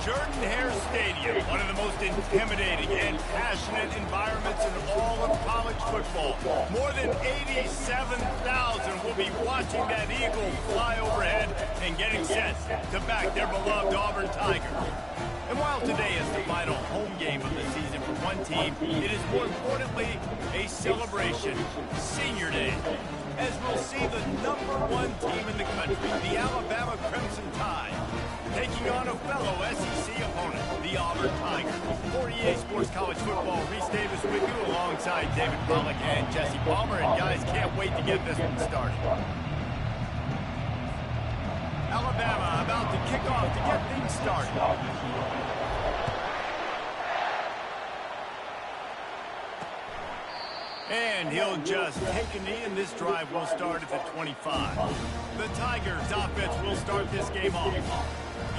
Jordan-Hare Stadium, one of the most intimidating and passionate environments in all of college football. More than 87,000 will be watching that eagle fly overhead and getting set to back their beloved Auburn Tigers. And while today is the final home game of the season for one team, it is more importantly a celebration, Senior Day, as we'll see the #1 team in the country, the Alabama Crimson Tide, taking on a fellow SEC opponent, the Auburn Tigers. For EA Sports College Football, Reese Davis with you alongside David Pollack and Jesse Palmer. And guys, can't wait to get this one started. Alabama about to kick off to get things started. And he'll just take a knee, and this drive will start at the 25. The Tigers offense will start this game off.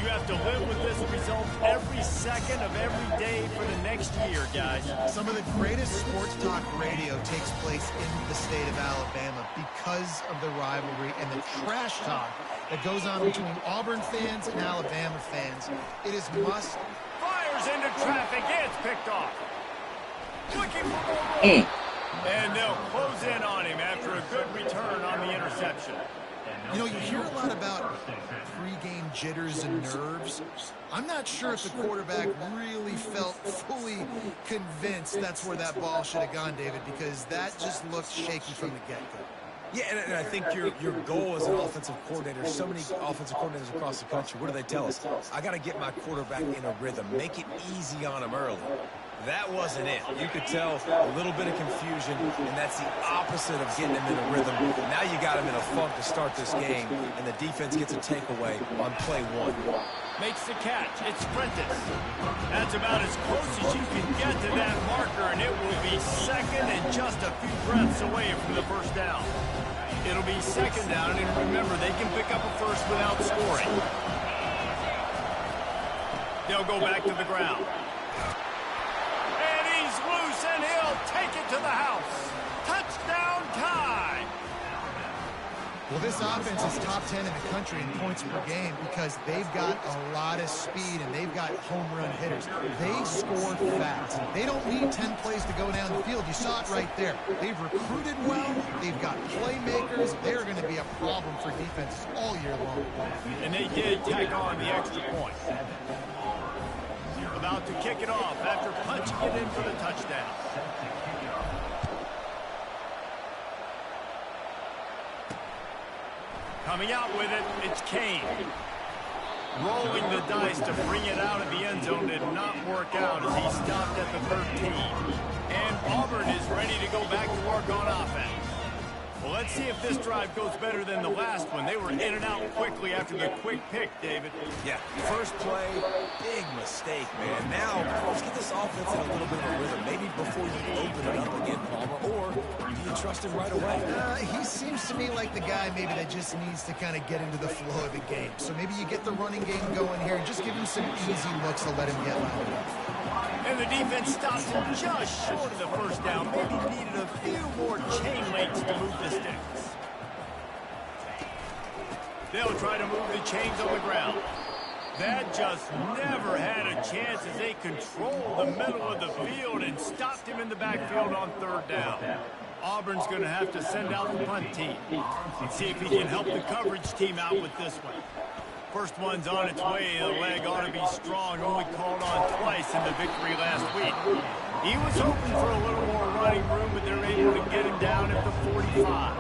You have to live with this result every second of every day for the next year, guys. Some of the greatest sports talk radio takes place in the state of Alabama because of the rivalry and the trash talk that goes on between Auburn fans and Alabama fans. It is must. Fires into traffic. It's picked off. Looking for more. And they'll close in on him after a good return on the interception. You know, you hear a lot about pre-game jitters and nerves. I'm not sure if the quarterback really felt fully convinced that's where that ball should have gone, David, because that just looked shaky from the get-go. Yeah, and I think your goal as an offensive coordinator, so many offensive coordinators across the country, what do they tell us? I got to get my quarterback in a rhythm, make it easy on him early. That wasn't it. You could tell a little bit of confusion, and that's the opposite of getting him in a rhythm. Now you got him in a funk to start this game, and the defense gets a takeaway on play one. Makes the catch. It's Prentice. That's about as close as you can get to that marker, and it will be second and just a few breaths away from the first down. It'll be second down, and remember, they can pick up a first without scoring. They'll go back to the ground. And he'll take it to the house. Touchdown, Tide. Well, this offense is top 10 in the country in points per game because they've got a lot of speed and they've got home run hitters. They score fast. They don't need 10 plays to go down the field. You saw it right there. They've recruited well. They've got playmakers. They're going to be a problem for defenses all year long. And they did tack on the extra point. About to kick it off after punching it in for the touchdown. Coming out with it, it's Kane. Rolling the dice to bring it out of the end zone did not work out as he stopped at the 13. And Auburn is ready to go back to work on offense. Well, let's see if this drive goes better than the last one. They were in and out quickly after the quick pick, David. Yeah, first play, big mistake, man. Now, let's get this offense in a little bit of a rhythm. Maybe before you open it up again, Palmer, or do you trust him right away? He seems to me like the guy maybe that just needs to kind of get into the flow of the game. So maybe you get the running game going here and just give him some easy looks to let him get loud. And the defense stops him just short of the first down. Maybe needed a few more chain links to move the sticks. They'll try to move the chains on the ground. That just never had a chance as they controlled the middle of the field and stopped him in the backfield on third down. Auburn's going to have to send out the punt team and see if he can help the coverage team out with this one. First one's on its way. The leg ought to be strong. Only called on twice in the victory last week. He was hoping for a little more running room, but they're able to get him down at the 45.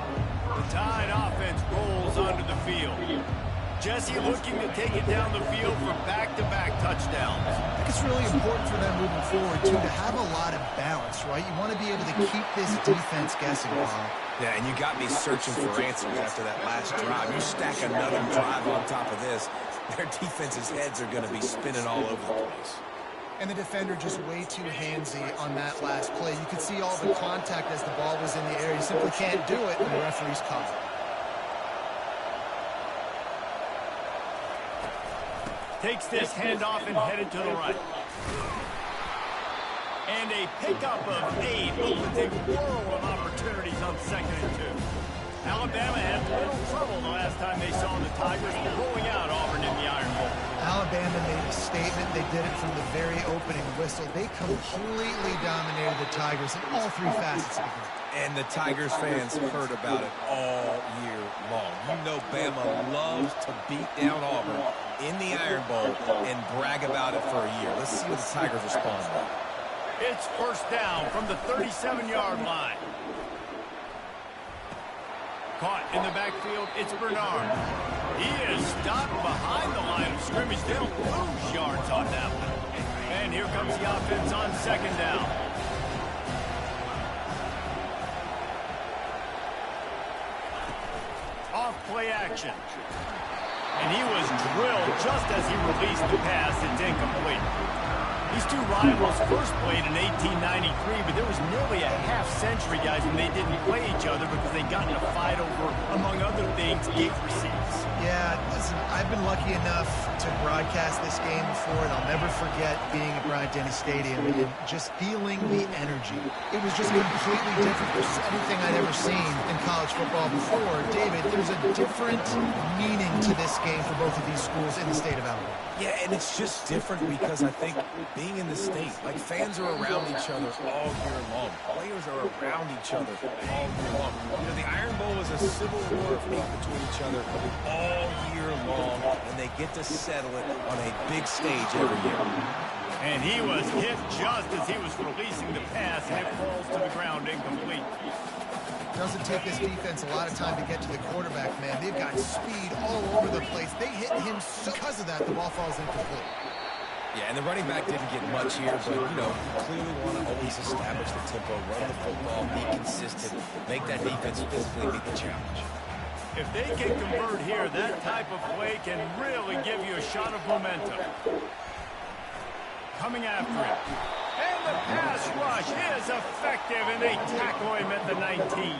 The Tide offense rolls onto the field. Jesse looking to take it down the field for back-to-back touchdowns. I think it's really important for them moving forward, too, to have a lot of balance, right? You want to be able to keep this defense guessing, Paul. Yeah, and you got me searching for answers after that last drive. You stack another drive on top of this, their defense's heads are going to be spinning all over the place. And the defender just way too handsy on that last play. You could see all the contact as the ball was in the air. You simply can't do it, and the referee's caught it. Takes this handoff and headed to the right. And a pickup of 8 opens a world of opportunities on 2nd and 2. Alabama had little trouble the last time they saw the Tigers rolling out Auburn in the Iron Bowl. Alabama made a statement. They did it from the very opening whistle. They completely dominated the Tigers in all 3 facets of the game. And the Tigers fans heard about it all year long. You know Bama loves to beat down Auburn in the Iron Bowl and brag about it for a year. Let's see what the Tigers respond with. It's first down from the 37-yard line. Caught in the backfield, it's Bernard. He is stopped behind the line of scrimmage. They'll lose yards on that one. And here comes the offense on 2nd down. Off play action. And he was drilled just as he released the pass. It's incomplete. These two rivals first played in 1893, but there was nearly a half-century, guys, when they didn't play each other because they got in a fight over, among other things, gate receipts. Yeah, listen, I've been lucky enough to broadcast this game before, and I'll never forget being at Bryant-Denny Stadium and just feeling the energy. It was just completely different versus anything I'd ever seen in college football before. David, there's a different meaning to this game for both of these schools in the state of Alabama. Yeah, and it's just different because I think being in the state, like fans are around each other all year long. Players are around each other all year long. You know, the Iron Bowl is a civil war of hate between each other all year long, and they get to settle it on a big stage every year. And he was hit just as he was releasing the pass, and it falls to the ground incomplete. Doesn't take this defense a lot of time to get to the quarterback, man. They've got speed all over the place. They hit him so because of that, the ball falls incomplete. Yeah, and the running back didn't get much here, but, you know, clearly want to always establish the tempo, run the football, be consistent, make that defense physically meet the challenge. If they can convert here, that type of play can really give you a shot of momentum. Coming after it. And the pass rush is effective, and they tackle him at the 19.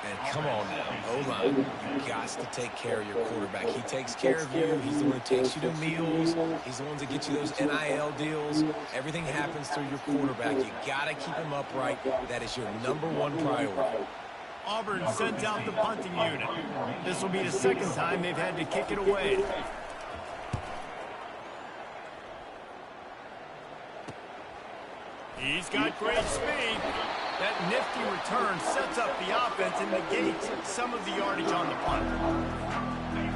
And come on now, O-line, you got to take care of your quarterback. He takes care of you. He's the one who takes you to meals. He's the one that gets you those NIL deals. Everything happens through your quarterback. You got to keep him upright. That is your #1 priority. Auburn sends out the punting unit. This will be the second time they've had to kick it away. He's got great speed. That nifty return sets up the offense and negates some of the yardage on the punt.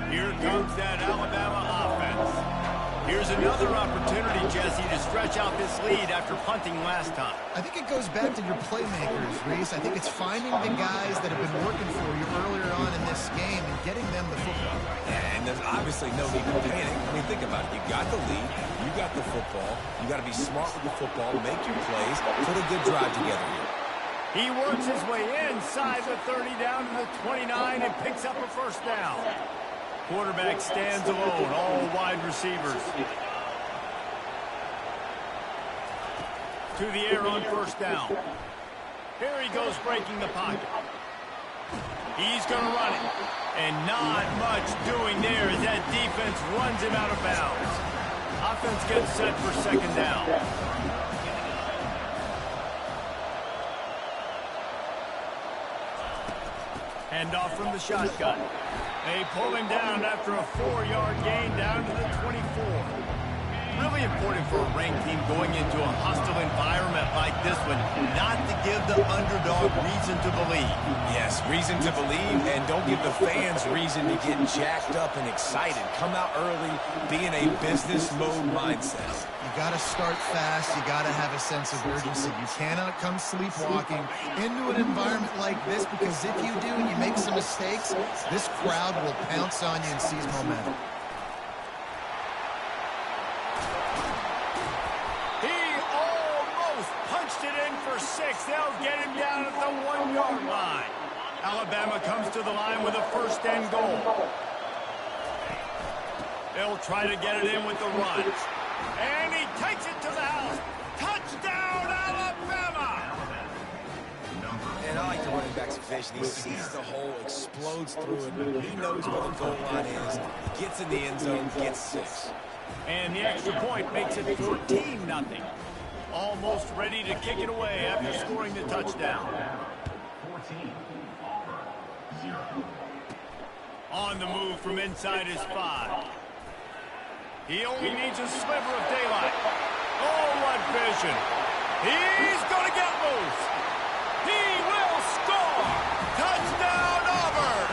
Here comes that Alabama offense. Here's another opportunity, Jesse, to stretch out this lead after punting last time. I think it goes back to your playmakers, Reese. I think it's finding the guys that have been working for you earlier on in this game and getting them the football. And there's obviously no need to panic. I mean, think about it. You got the lead. You got the football. You got to be smart with the football, make your plays, put a good drive together here. He works his way inside the 30 down to the 29 and picks up a first down. Quarterback stands alone, all wide receivers. To the air on first down. Here he goes breaking the pocket. He's going to run it. And not much doing there as that defense runs him out of bounds. Offense gets set for second down. Handoff from the shotgun. They pull him down after a 4-yard gain down to the 24. Really important for a ranked team going into a hostile environment like this one not to give the underdog reason to believe. Yes, reason to believe, and don't give the fans reason to get jacked up and excited. Come out early, be in a business mode mindset. You got to start fast. You got to have a sense of urgency. You cannot come sleepwalking into an environment like this, because if you do and you make some mistakes, this crowd will pounce on you and seize momentum. He almost punched it in for 6. They'll get him down at the 1-yard line. Alabama comes to the line with a first and goal. They'll try to get it in with the run. And he takes it to the house. Touchdown, Alabama! And I like the running back's vision. He sees the hole, explodes through it. He knows where the goal line is. He gets in the end zone, gets 6. And the extra point makes it 14-0. Almost ready to kick it away after scoring the touchdown. 14, Auburn, 0. On the move from inside his 5. He only needs a sliver of daylight. Oh, what vision. He's going to get loose. He will score. Touchdown, Auburn.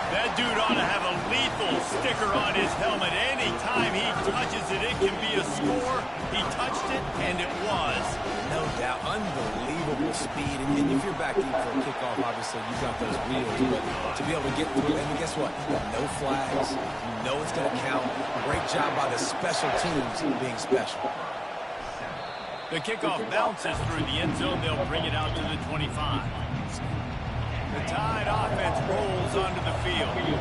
That dude ought to have a lethal sticker on his helmet. Anytime he touches it, it can be a score. He touched it, and it was. No doubt. Unbelievable speed. And if you're back deep for a kickoff, obviously, you've got those wheels. But to be able to get through, and guess what? No flags. You know it's going to count. Great job by the special teams being special. The kickoff bounces through the end zone. They'll bring it out to the 25. The Tide offense rolls onto the field.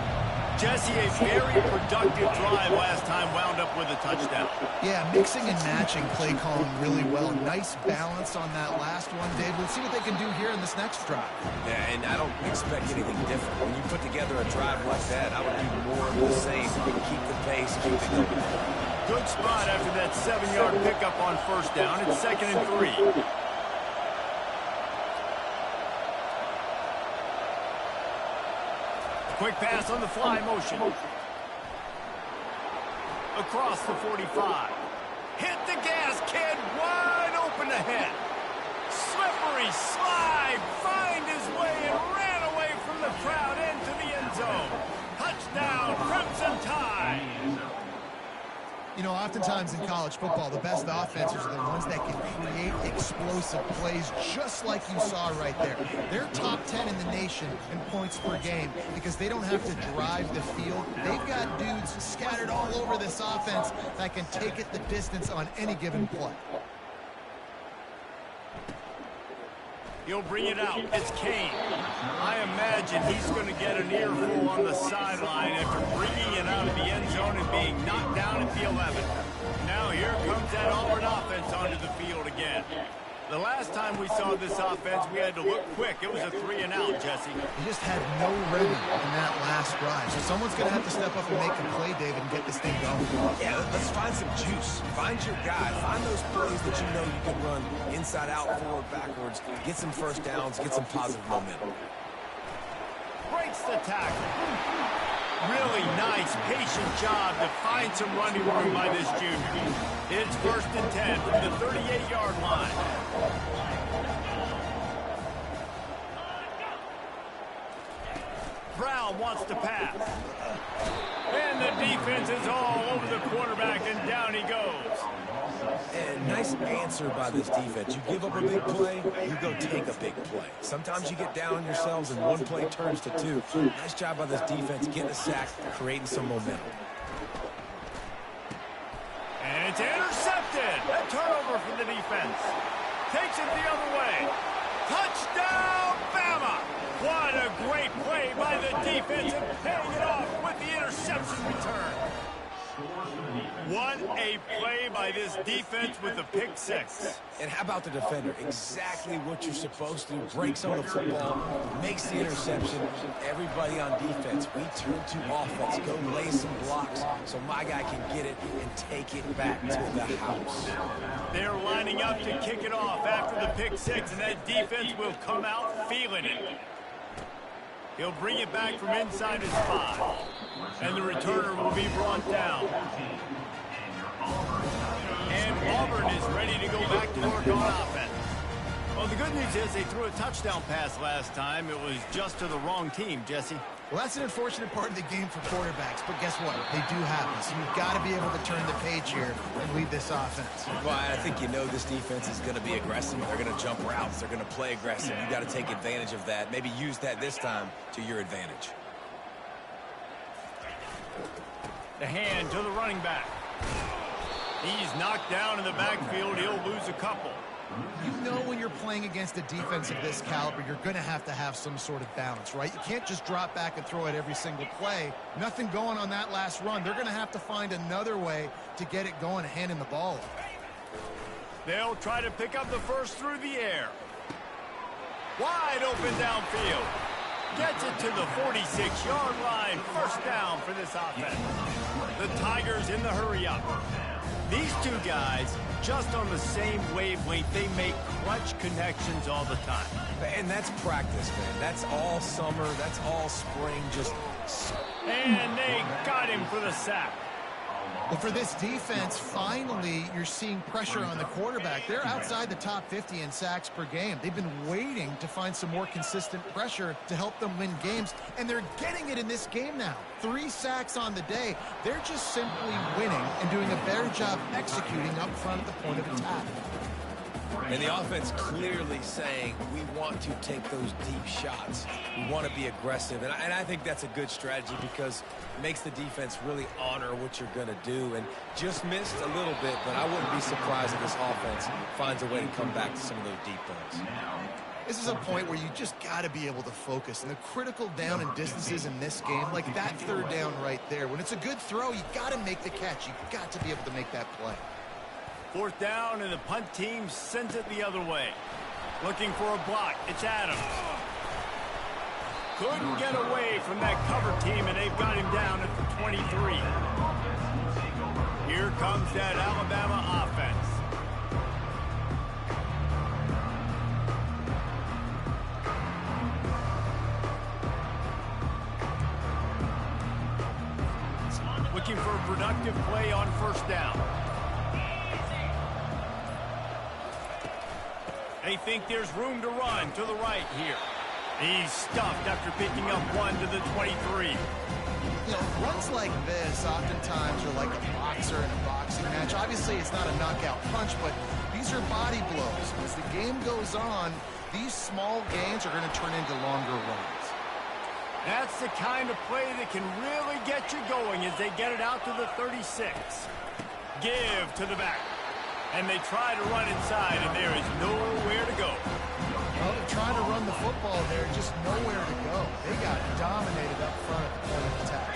Jesse, a very productive drive last time wound up with a touchdown. Yeah, mixing and matching play calling really well. Nice balance on that last one, Dave. We'll see what they can do here in this next drive. Yeah, and I don't expect anything different. When you put together a drive like that, I would do more of the same. Keep the pace, keep it going. Good spot after that 7-yard pickup on first down. It's 2nd and 3. Quick pass on the fly motion. Across the 45. Hit the gas, kid. Wide open ahead. Slippery slide. Find his way and ran away from the crowd into the end zone. Touchdown, Crimson Tide. You know, oftentimes in college football, the best offenses are the ones that can create explosive plays, just like you saw right there. They're top 10 in the nation in points per game because they don't have to drive the field. They've got dudes scattered all over this offense that can take it the distance on any given play. He'll bring it out. It's Kane. I imagine he's going to get an earful on the sideline after bringing it out of the end zone and being knocked down at the 11. Now here comes that Auburn offense onto the field again. The last time we saw this offense, we had to look quick. It was a 3-and-out, Jesse. They just had no rhythm in that last drive. So someone's going to have to step up and make a play, David, and get this thing going. Yeah, let's find some juice. Find your guy. Find those plays that you know you can run inside out, forward, backwards. Get some first downs. Get some positive momentum. Breaks the tackle. Really nice, patient job to find some running room by this junior. It's 1st and 10 from the 38-yard line. Brown wants to pass. And the defense is all over the quarterback, and down he goes. And nice answer by this defense. You give up a big play, you go take a big play. Sometimes you get down on yourselves and one play turns to two. Nice job by this defense getting a sack, creating some momentum. And it's intercepted. A turnover for the defense. Takes it the other way. Touchdown, Bama! What a great play by the defense and paying it off with the interception return. What a play by this defense with the pick six. And how about the defender? Exactly what you're supposed to do. Breaks on the football, makes the interception. Everybody on defense, we turn to offense. Go lay some blocks so my guy can get it and take it back to the house. They're lining up to kick it off after the pick six, and that defense will come out feeling it. He'll bring it back from inside his 5. And the returner will be brought down. And Auburn is ready to go back to work on offense. Well, the good news is they threw a touchdown pass last time. It was just to the wrong team, Jesse. Well, that's an unfortunate part of the game for quarterbacks, but guess what? They do happen, so you've got to be able to turn the page here and lead this offense. Well, I think you know this defense is going to be aggressive. They're going to jump routes. They're going to play aggressive. You've got to take advantage of that. Maybe use that this time to your advantage. The hand to the running back. He's knocked down in the backfield. He'll lose a couple. You know when you're playing against a defense of this caliber, you're going to have some sort of balance, right? You can't just drop back and throw it every single play. Nothing going on that last run. They're going to have to find another way to get it going and handing the ball off. They'll try to pick up the first through the air. Wide open downfield. Gets it to the 46-yard line. First down for this offense. The Tigers in the hurry-up. These two guys, just on the same wavelength, they make clutch connections all the time. And that's practice, man. That's all summer. That's all spring. And they got him for the sack. Well, for this defense, finally, you're seeing pressure on the quarterback. They're outside the top 50 in sacks per game. They've been waiting to find some more consistent pressure to help them win games, and they're getting it in this game now. 3 sacks on the day. They're just simply winning and doing a better job executing up front at the point of attack. And the offense clearly saying, we want to take those deep shots. We want to be aggressive. And I think that's a good strategy because it makes the defense really honor what you're going to do. And just missed a little bit, but I wouldn't be surprised if this offense finds a way to come back to some of those deep balls. This is a point where you just got to be able to focus. And the critical down and distances in this game, like that third down right there, when it's a good throw, you got to make the catch. You got to be able to make that play. 4th down, and the punt team sends it the other way. Looking for a block. It's Adams. Couldn't get away from that cover team, and they've got him down at the 23. Here comes that Alabama offense. Looking for a productive play on 1st down. They think there's room to run to the right here. He's stuffed after picking up 1 to the 23. You know, runs like this oftentimes are like a boxer in a boxing match. Obviously, it's not a knockout punch, but these are body blows. As the game goes on, these small gains are going to turn into longer runs. That's the kind of play that can really get you going as they get it out to the 36. Give to the back. And they try to run inside, and there is nowhere to go. Well, they're trying to run the football there, just nowhere to go. They got dominated up front at the point of attack.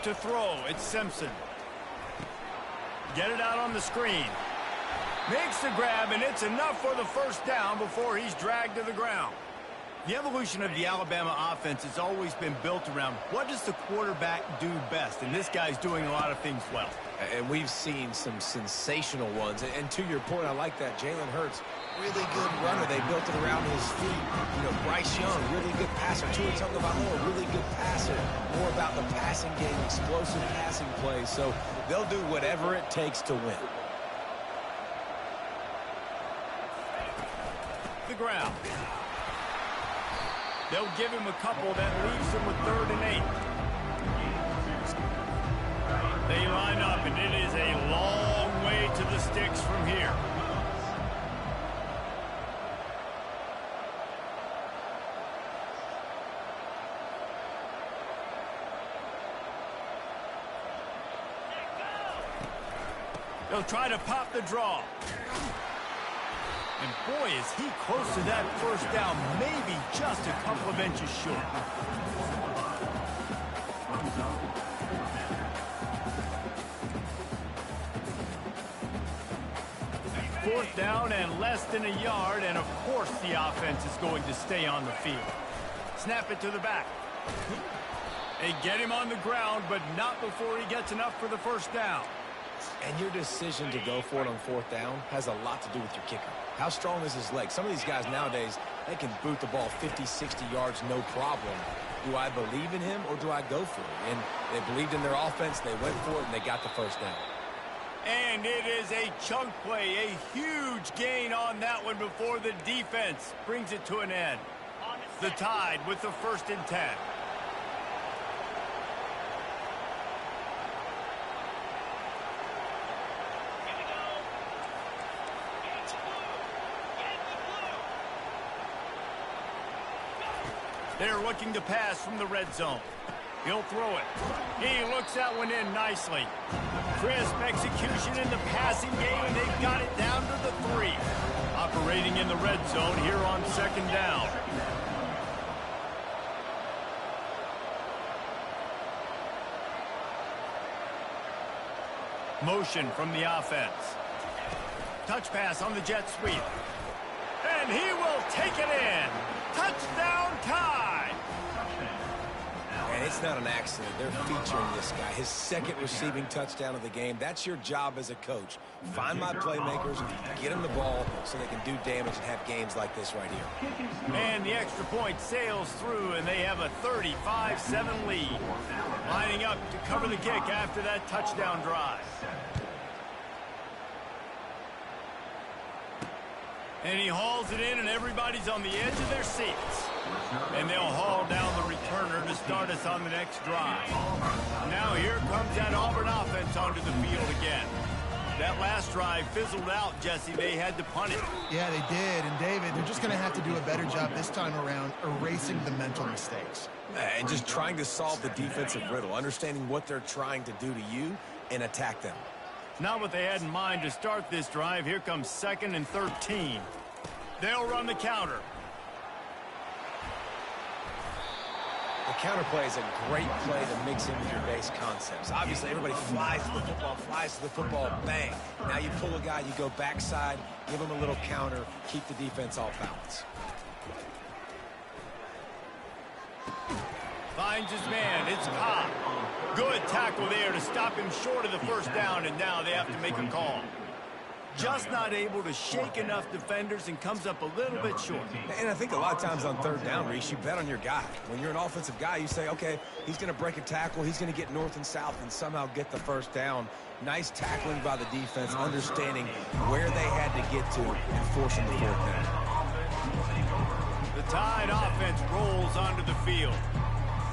To throw, it's Simpson. get it out on the screen. Makes the grab, and it's enough for the first down before he's dragged to the ground. The evolution of the Alabama offense has always been built around what does the quarterback do best, and this guy's doing a lot of things well. And we've seen some sensational ones. And to your point, I like that. Jalen Hurts, really good runner. They built it around his feet. You know, Bryce Young, really good passer. Tua Tagovailoa, really good passer. More about the passing game, explosive passing plays. So they'll do whatever it takes to win. The ground. They'll give him a couple that leaves him with 3rd and 8. They line up, and it is a long way to the sticks from here. They'll try to pop the draw. And boy, is he close to that first down, maybe just a couple of inches short. Fourth down and less than a yard, and of course the offense is going to stay on the field. Snap it to the back. They get him on the ground, but not before he gets enough for the first down. And your decision to go for it on 4th down has a lot to do with your kicker. How strong is his leg? Some of these guys nowadays, they can boot the ball 50, 60 yards, no problem. Do I believe in him or do I go for it? And they believed in their offense, they went for it, and they got the first down. And it is a chunk play, a huge gain on that one before the defense brings it to an end. The Tide with the 1st and 10. They're looking to pass from the red zone. He'll throw it. He looks that one in nicely. Crisp execution in the passing game, and they've got it down to the 3. Operating in the red zone here on 2nd down. Motion from the offense. Touch pass on the jet sweep. And he will take it in. Touchdown Tide. And it's not an accident. They're featuring this guy. His 2nd receiving touchdown of the game. That's your job as a coach. Find my playmakers, get them the ball so they can do damage and have games like this right here. And the extra point sails through, and they have a 35-7 lead. Lining up to cover the kick after that touchdown drive. And he hauls it in, and everybody's on the edge of their seats. And they'll haul down the returner to start us on the next drive. Now here comes that Auburn offense onto the field again. That last drive fizzled out, Jesse. They had to punt it. Yeah, they did. And, David, they're just going to have to do a better job this time around erasing the mental mistakes. And just trying to solve the defensive riddle, understanding what they're trying to do to you and attack them. Not what they had in mind to start this drive. Here comes 2nd and 13. They'll run the counter. The counter play is a great play to mix in with your base concepts. Obviously, everybody flies to the football, bang. Now you pull a guy, you go backside, give him a little counter, keep the defense off balance. Finds his man. It's Cobb. Good tackle there to stop him short of the first down, and now they have to make a call. Just not able to shake enough defenders and comes up a little bit short. And I think a lot of times on 3rd down, Reese, you bet on your guy. When you're an offensive guy, you say, okay, he's going to break a tackle, he's going to get north and south and somehow get the first down. Nice tackling by the defense, understanding where they had to get to and forcing the 4th down. The Tide offense rolls onto the field.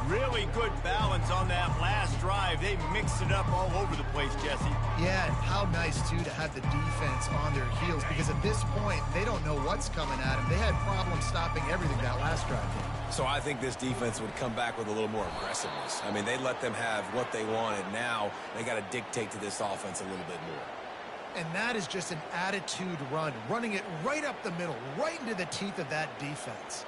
Really good balance on that last drive. They mixed it up all over the place, Jesse. Yeah, and how nice, too, to have the defense on their heels, because at this point, they don't know what's coming at them. They had problems stopping everything that last drive did. So I think this defense would come back with a little more aggressiveness. I mean, they let them have what they wanted. Now they got to dictate to this offense a little bit more. And that is just an attitude run, running it right up the middle, right into the teeth of that defense.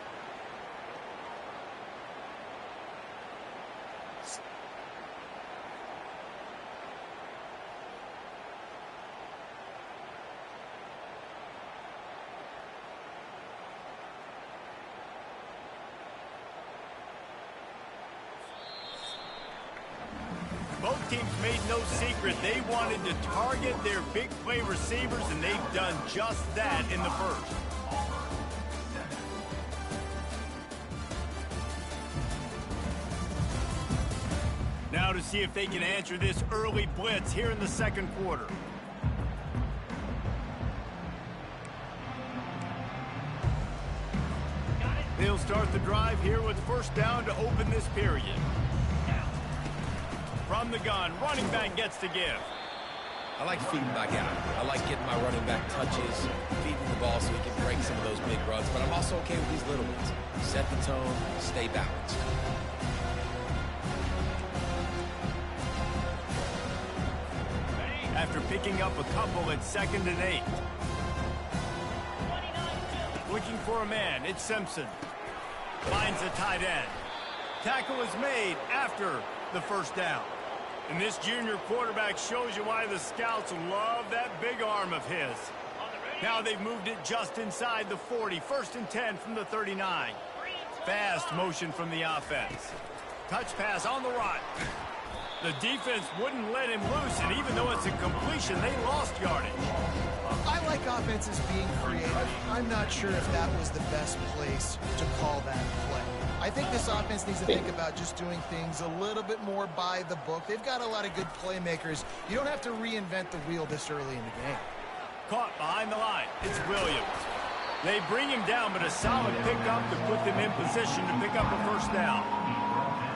Both teams made no secret they wanted to target their big play receivers, and they've done just that in the first. Now to see if they can answer this early blitz here in the second quarter. They'll start the drive here with first down to open this period. From the gun, running back gets to give. I like feeding my guy. I like getting my running back touches, feeding the ball so he can break some of those big runs. But I'm also okay with these little ones. Set the tone, stay balanced. After picking up a couple at 2nd and 8. Looking for a man, it's Simpson. Finds a tight end. Tackle is made after the first down. And this junior quarterback shows you why the scouts love that big arm of his. Now they've moved it just inside the 40. 1st and 10 from the 39. Fast motion from the offense. Touch pass on the run. The defense wouldn't let him loose, and even though it's a completion, they lost yardage. I like offenses being creative. I'm not sure if that was the best place to call that play. I think this offense needs to think about just doing things a little bit more by the book. They've got a lot of good playmakers. You don't have to reinvent the wheel this early in the game. Caught behind the line. It's Williams. They bring him down, but a solid pickup to put them in position to pick up a first down.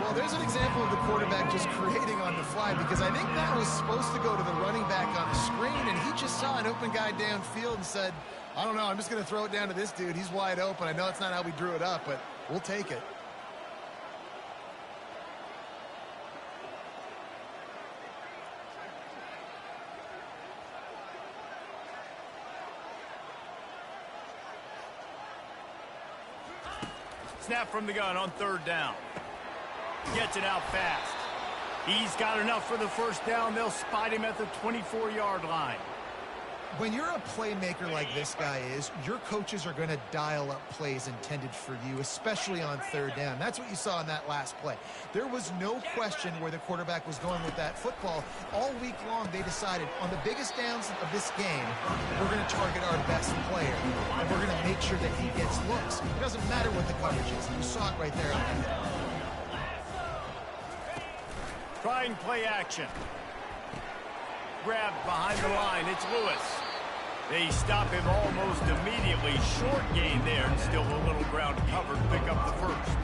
Well, there's an example of the quarterback just creating on the fly, because I think that was supposed to go to the running back on the screen, and he just saw an open guy downfield and said, I don't know, I'm just going to throw it down to this dude. He's wide open. I know it's not how we drew it up, but we'll take it. Snap from the gun on 3rd down. Gets it out fast. He's got enough for the first down. They'll spot him at the 24-yard line. When you're a playmaker like this guy is, your coaches are going to dial up plays intended for you, especially on 3rd down. That's what you saw in that last play. There was no question where the quarterback was going with that football. All week long, they decided on the biggest downs of this game, we're going to target our best player, and we're going to make sure that he gets looks. It doesn't matter what the coverage is. You saw it right there on the head. Trying play action. Grabbed behind the line. It's Lewis. They stop him almost immediately. Short gain there, and still a little ground covered. Pick up the first.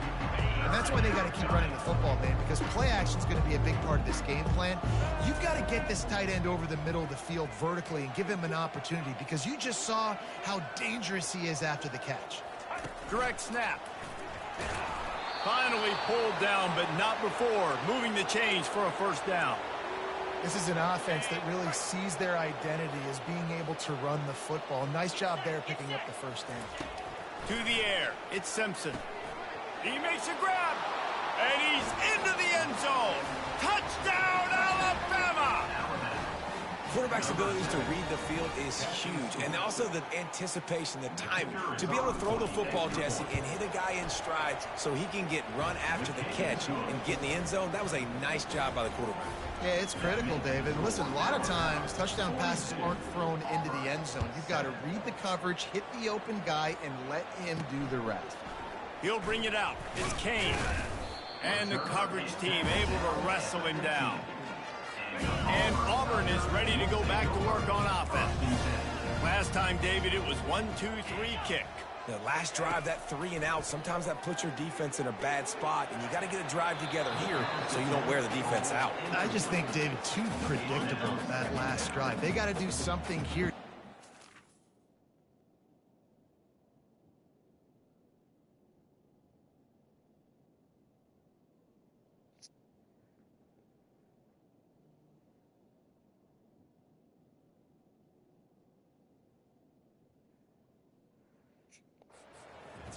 And that's why they got to keep running the football, man, because play action is going to be a big part of this game plan. You've got to get this tight end over the middle of the field vertically and give him an opportunity, because you just saw how dangerous he is after the catch. Direct snap. Finally pulled down, but not before. Moving the chains for a first down. This is an offense that really sees their identity as being able to run the football. Nice job there picking up the first down. To the air, it's Simpson. He makes a grab, and he's into the end zone. Touchdown, Alabama! Quarterback's abilities to read the field is huge, and also the anticipation, the timing. To be able to throw the football, Jesse, and hit a guy in stride so he can get run after the catch and get in the end zone, that was a nice job by the quarterback. Yeah, it's critical, David. Listen, a lot of times touchdown passes aren't thrown into the end zone. You've got to read the coverage, hit the open guy, and let him do the rest. He'll bring it out. It's Kane. And the coverage team able to wrestle him down. And Auburn is ready to go back to work on offense. Last time, David, it was 1-2-3 kick. The last drive, that 3 and out, sometimes that puts your defense in a bad spot, and you got to get a drive together here so you don't wear the defense out. I just think, David, too predictable, that last drive. They got to do something here.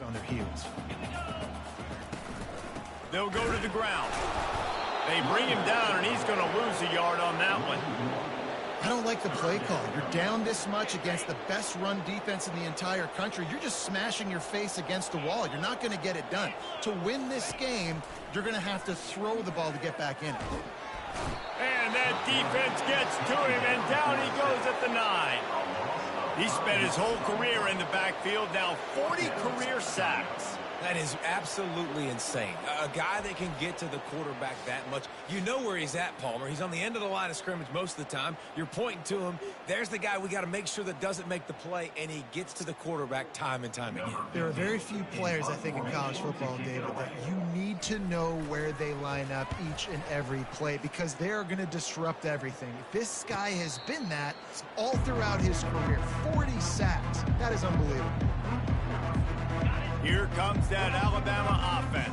On their heels. They'll go to the ground. They bring him down, and he's going to lose a yard on that one. I don't like the play call. You're down this much against the best run defense in the entire country. You're just smashing your face against the wall. You're not going to get it done. To win this game, you're going to have to throw the ball to get back in it. And that defense gets to him, and down he goes at the 9. He spent his whole career in the backfield, now 40 career sacks. That is absolutely insane. A guy that can get to the quarterback that much. You know where he's at, Palmer. He's on the end of the line of scrimmage most of the time. You're pointing to him. There's the guy we got to make sure that doesn't make the play, and he gets to the quarterback time and time again. There are very few players, I think, in college football, David, that you need to know where they line up each and every play because they're going to disrupt everything. This guy has been that all throughout his career. 40 sacks. That is unbelievable. Here comes that Alabama offense.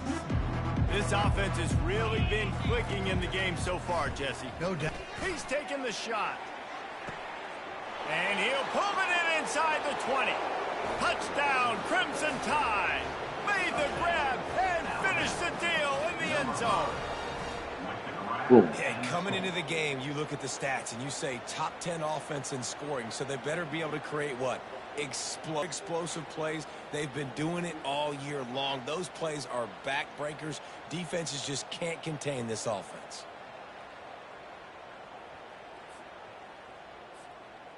This offense has really been clicking in the game so far, Jesse. No doubt. He's taking the shot. And he'll pull it in inside the 20. Touchdown, Crimson Tide. Made the grab and finished the deal in the end zone. Yeah, coming into the game, you look at the stats and you say top 10 offense in scoring, so they better be able to create what? Explosive plays. They've been doing it all year long. Those plays are backbreakers. Defenses just can't contain this offense.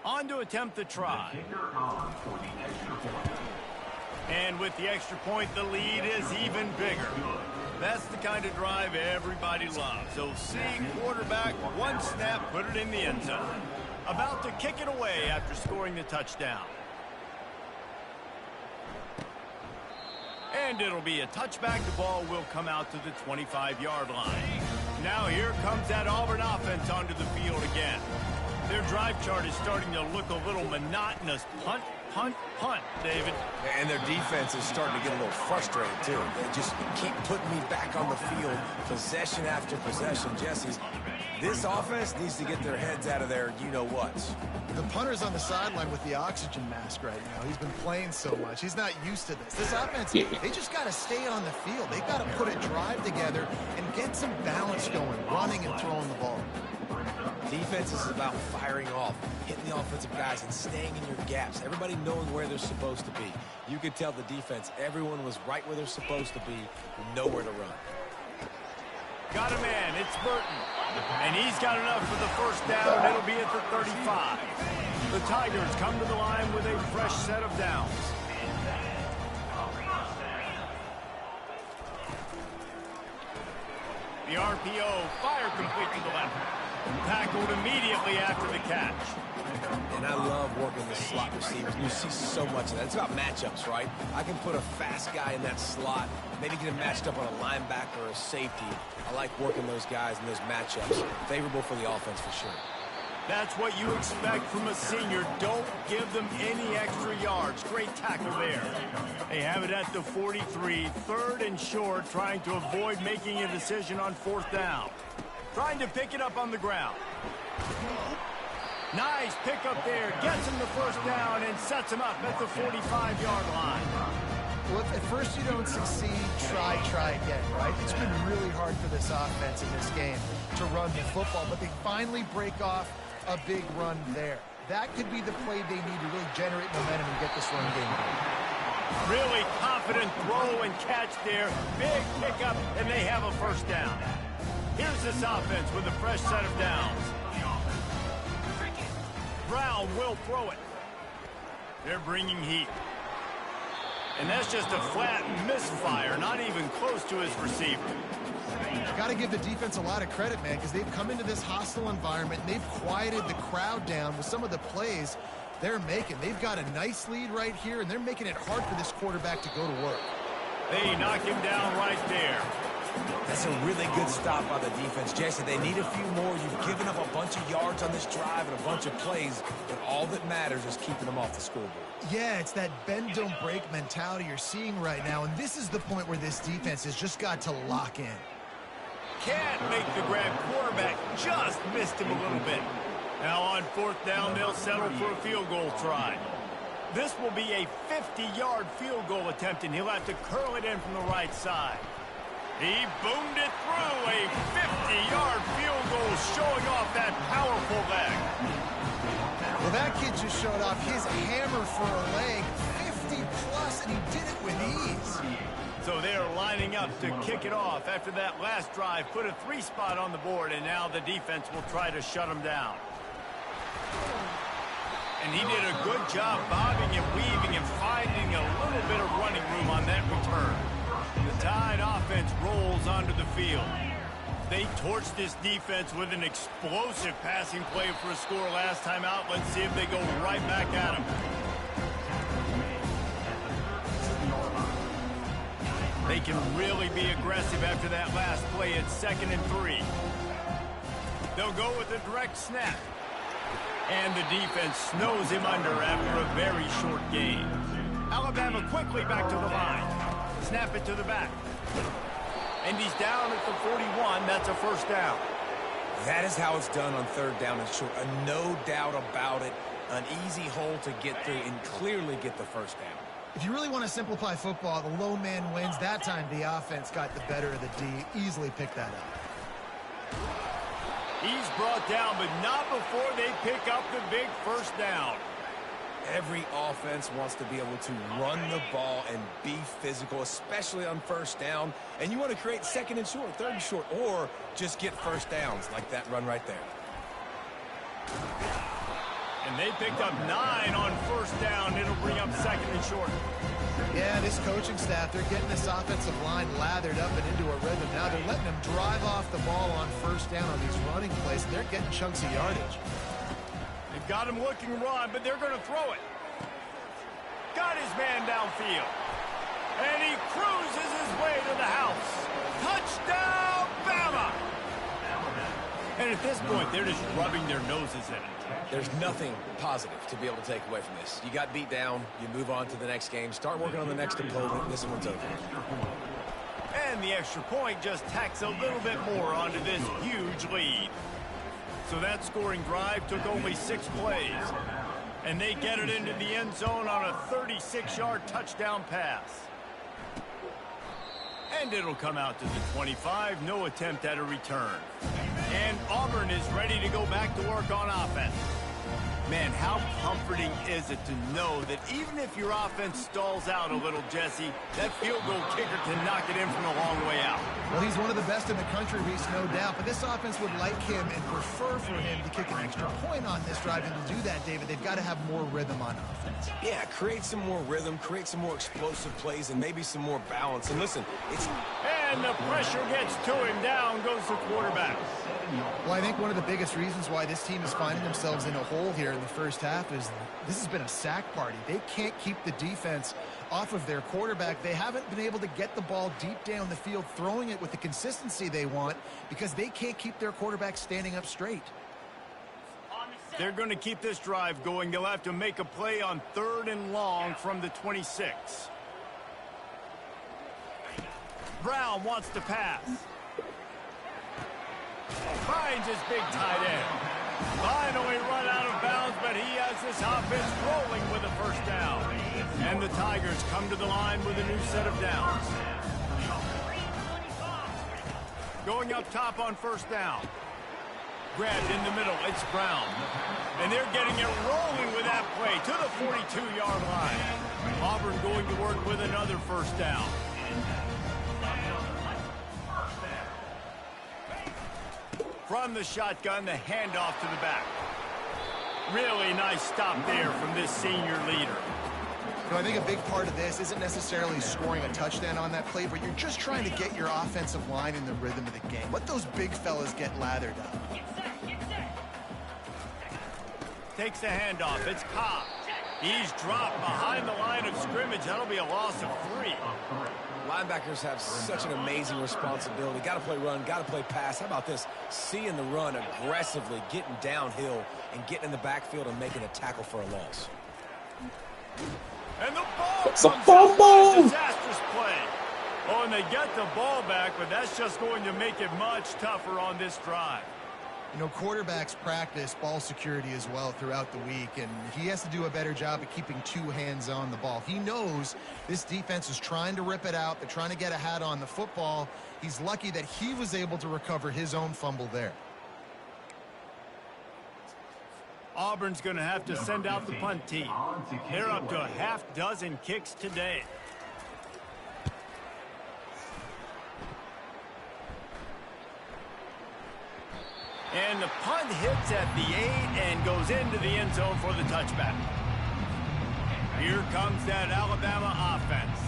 On to attempt the try. And with the extra point, the lead is even bigger. That's the kind of drive everybody loves. So seeing quarterback, one snap, put it in the end zone. About to kick it away after scoring the touchdown. And it'll be a touchback. The ball will come out to the 25-yard line. Now here comes that Auburn offense onto the field again. Their drive chart is starting to look a little monotonous. Punt, punt, punt, David. And their defense is starting to get a little frustrated, too. They just keep putting me back on the field, possession after possession. Jesse, this offense needs to get their heads out of their you-know-whats. The punter's on the sideline with the oxygen mask right now. He's been playing so much. He's not used to this. This offense, they just got to stay on the field. They've got to put a drive together and get some balance going, running and throwing the ball. Defense is about firing off, hitting the offensive guys, and staying in your gaps. Everybody knowing where they're supposed to be. You could tell the defense, everyone was right where they're supposed to be, nowhere to run. Got a man, it's Burton. And he's got enough for the first down. It'll be at the 35. The Tigers come to the line with a fresh set of downs. The RPO, fire complete to the left. Tackled immediately after the catch. And I love working the slot receivers. You see so much of that. It's about matchups, right? I can put a fast guy in that slot, maybe get him matched up on a linebacker or a safety. I like working those guys in those matchups. Favorable for the offense for sure. That's what you expect from a senior. Don't give them any extra yards. Great tackle there. They have it at the 43, third and short, trying to avoid making a decision on fourth down. Trying to pick it up on the ground. Nice pickup there. Gets him the first down and sets him up at the 45-yard line. Well, if at first you don't succeed, try again, right? It's been really hard for this offense in this game to run the football, but they finally break off a big run there. That could be the play they need to really generate momentum and get this run game going. Really confident throw and catch there. Big pickup, and they have a first down. Here's this offense with a fresh set of downs. Brown will throw it. They're bringing heat. And that's just a flat misfire, not even close to his receiver. Got to give the defense a lot of credit, man, because they've come into this hostile environment, and they've quieted the crowd down with some of the plays they're making. They've got a nice lead right here, and they're making it hard for this quarterback to go to work. They knock him down right there. That's a really good stop by the defense. Jason, they need a few more. You've given up a bunch of yards on this drive and a bunch of plays, but all that matters is keeping them off the scoreboard. Yeah, it's that bend, don't break mentality you're seeing right now, and this is the point where this defense has just got to lock in. Can't make the grab. Quarterback just missed him a little bit. Now on fourth down, they'll settle for a field goal try. This will be a 50-yard field goal attempt, and he'll have to curl it in from the right side. He boomed it through. A 50-yard field goal showing off that powerful leg. Well, that kid just showed off his hammer for a leg. 50-plus, and He did it with ease. So they are lining up to kick it off after that last drive. Put a 3 spot on the board, and now the defense will try to shut them down. And he did a good job bobbing and weaving and finding a little bit of running room on that return. The Tide offense rolls onto the field. They torched this defense with an explosive passing play for a score last time out. Let's see if they go right back at him. They can really be aggressive after that last play at 2nd and 3. They'll go with a direct snap. And the defense snows him under after a very short game. Alabama quickly back to the line. Snap it to the back. And he's down at the 41. That's a first down. That is how it's done on 3rd down and short. No doubt about it. An easy hole to get through and clearly get the first down. If you really want to simplify football, the low man wins. That time the offense got the better of the D. Easily picked that up. He's brought down, but not before they pick up the big first down. Every offense wants to be able to run the ball and be physical, especially on 1st down. And you want to create 2nd and short, 3rd and short, or just get first downs like that run right there. And they picked up 9 on 1st down. It'll bring up 2nd and short. Yeah, this coaching staff, they're getting this offensive line lathered up and into a rhythm. Now they're letting them drive off the ball on 1st down on these running plays, and they're getting chunks of yardage. They've got him looking run, but they're going to throw it. Got his man downfield. And he cruises his way to the house. Touchdown, Bama! And at this point, they're just rubbing their noses in it. There's nothing positive to be able to take away from this. You got beat down, you move on to the next game, start working on the next opponent, this one's over. And the extra point just tacks a little bit more onto this huge lead. So that scoring drive took only 6 plays. And they get it into the end zone on a 36-yard touchdown pass. And it'll come out to the 25, no attempt at a return. And Auburn is ready to go back to work on offense. Man, how comforting is it to know that even if your offense stalls out a little, Jesse, that field goal kicker can knock it in from a long way out. Well, he's one of the best in the country, Reese, no doubt. But this offense would like him and prefer for him to kick an extra point on this drive. And to do that, David, they've got to have more rhythm on offense. Yeah, create some more rhythm, create some more explosive plays, and maybe some more balance. And listen, it's... And the pressure gets to him. Down goes the quarterback. Well, I think one of the biggest reasons why this team is finding themselves in a hole here in the first half is this has been a sack party. They can't keep the defense off of their quarterback. They haven't been able to get the ball deep down the field, throwing it with the consistency they want because they can't keep their quarterback standing up straight. They're going to keep this drive going. They'll have to make a play on 3rd and long from the 26. Brown wants to pass. Finds his big tight end. Finally run out of bounds, but he has this offense rolling with a first down. And the Tigers come to the line with a new set of downs. Going up top on 1st down. Grabbed in the middle, it's Brown. And they're getting it rolling with that play to the 42-yard line. Auburn going to work with another first down. From the shotgun, the handoff to the back. Really nice stop there from this senior leader. You know, I think a big part of this isn't necessarily scoring a touchdown on that play, but you're just trying to get your offensive line in the rhythm of the game. Let those big fellas get lathered up. Takes the handoff. It's Cobb. He's dropped behind the line of scrimmage. That'll be a loss of 3. Linebackers have such an amazing responsibility. Got to play run, got to play pass. How about this? Seeing the run aggressively, getting downhill, and getting in the backfield and making a tackle for a loss. And the ball It's a comes fumble! out for a disastrous play. Oh, and they get the ball back, but that's just going to make it much tougher on this drive. You know, quarterbacks practice ball security as well throughout the week, and he has to do a better job of keeping 2 hands on the ball. He knows this defense is trying to rip it out. They're trying to get a hat on the football. He's lucky that he was able to recover his own fumble there. Auburn's going to have to send out the punt team. They're up to a half dozen kicks today. And the punt hits at the 8 and goes into the end zone for the touchback. Here comes that Alabama offense.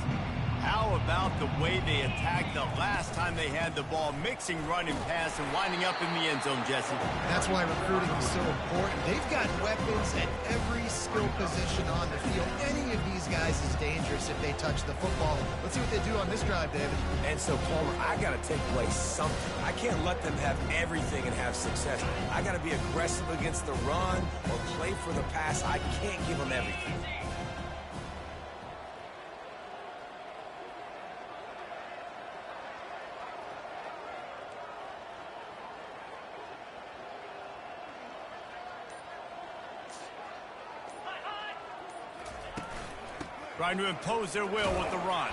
How about the way they attacked the last time they had the ball, mixing run and pass and winding up in the end zone, Jesse? That's why recruiting is so important. They've got weapons at every skill position on the field. Any of these guys is dangerous if they touch the football. Let's see what they do on this drive, David. And so, Palmer, I got to take away something. I can't let them have everything and have success. I got to be aggressive against the run or play for the pass. I can't give them everything. Trying to impose their will with the run.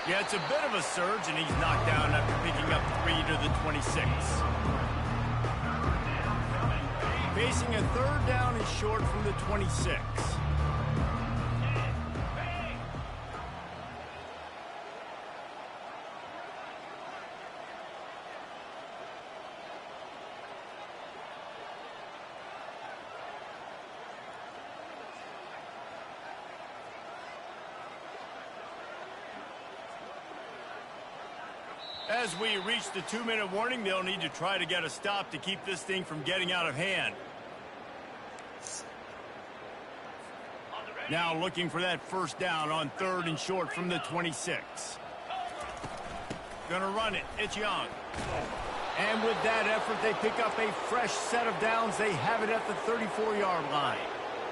Yeah, it's a bit of a surge, and he's knocked down after picking up 3 to the 26. Facing a 3rd down and short from the 26. As we reach the 2-minute warning, they'll need to try to get a stop to keep this thing from getting out of hand. Now looking for that 1st down on 3rd and short from the 26. Gonna run it. It's Young. And with that effort, they pick up a fresh set of downs. They have it at the 34-yard line.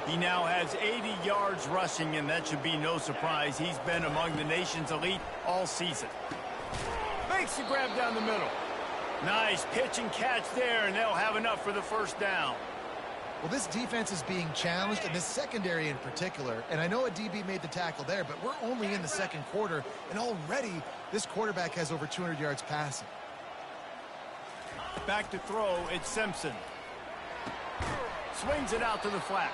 He now has 80 yards rushing, and that should be no surprise. He's been among the nation's elite all season. Makes the grab down the middle. Nice pitch and catch there, and they'll have enough for the 1st down. Well, this defense is being challenged, and this secondary in particular. And I know a DB made the tackle there, but we're only in the 2nd quarter, and already this quarterback has over 200 yards passing. Back to throw, it's Simpson. Swings it out to the flat.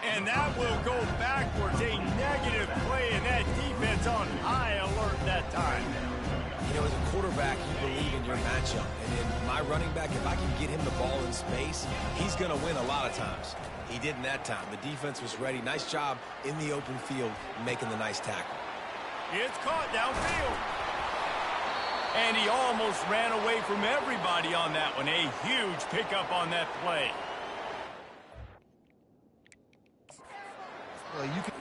And that will go backwards. A negative play, and that defense on high alert that time. You know, as a quarterback, you believe in your matchup. And in my running back, if I can get him the ball in space, he's going to win a lot of times. He didn't that time. The defense was ready. Nice job in the open field making the nice tackle. It's caught downfield. And he almost ran away from everybody on that one. A huge pickup on that play. Well, you can...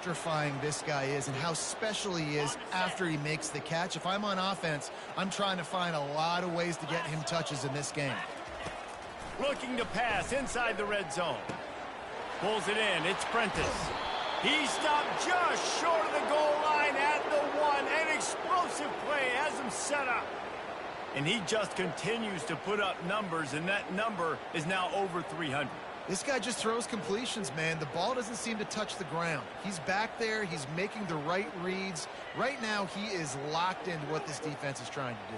electrifying this guy is and how special he is after he makes the catch. If I'm on offense, I'm trying to find a lot of ways to get him touches in this game. Looking to pass inside the red zone. Pulls it in. It's Prentice. He stopped just short of the goal line at the 1. An explosive play has him set up. And he just continues to put up numbers, and that number is now over 300. This guy just throws completions, man. The ball doesn't seem to touch the ground. He's back there. He's making the right reads. Right now, he is locked into what this defense is trying to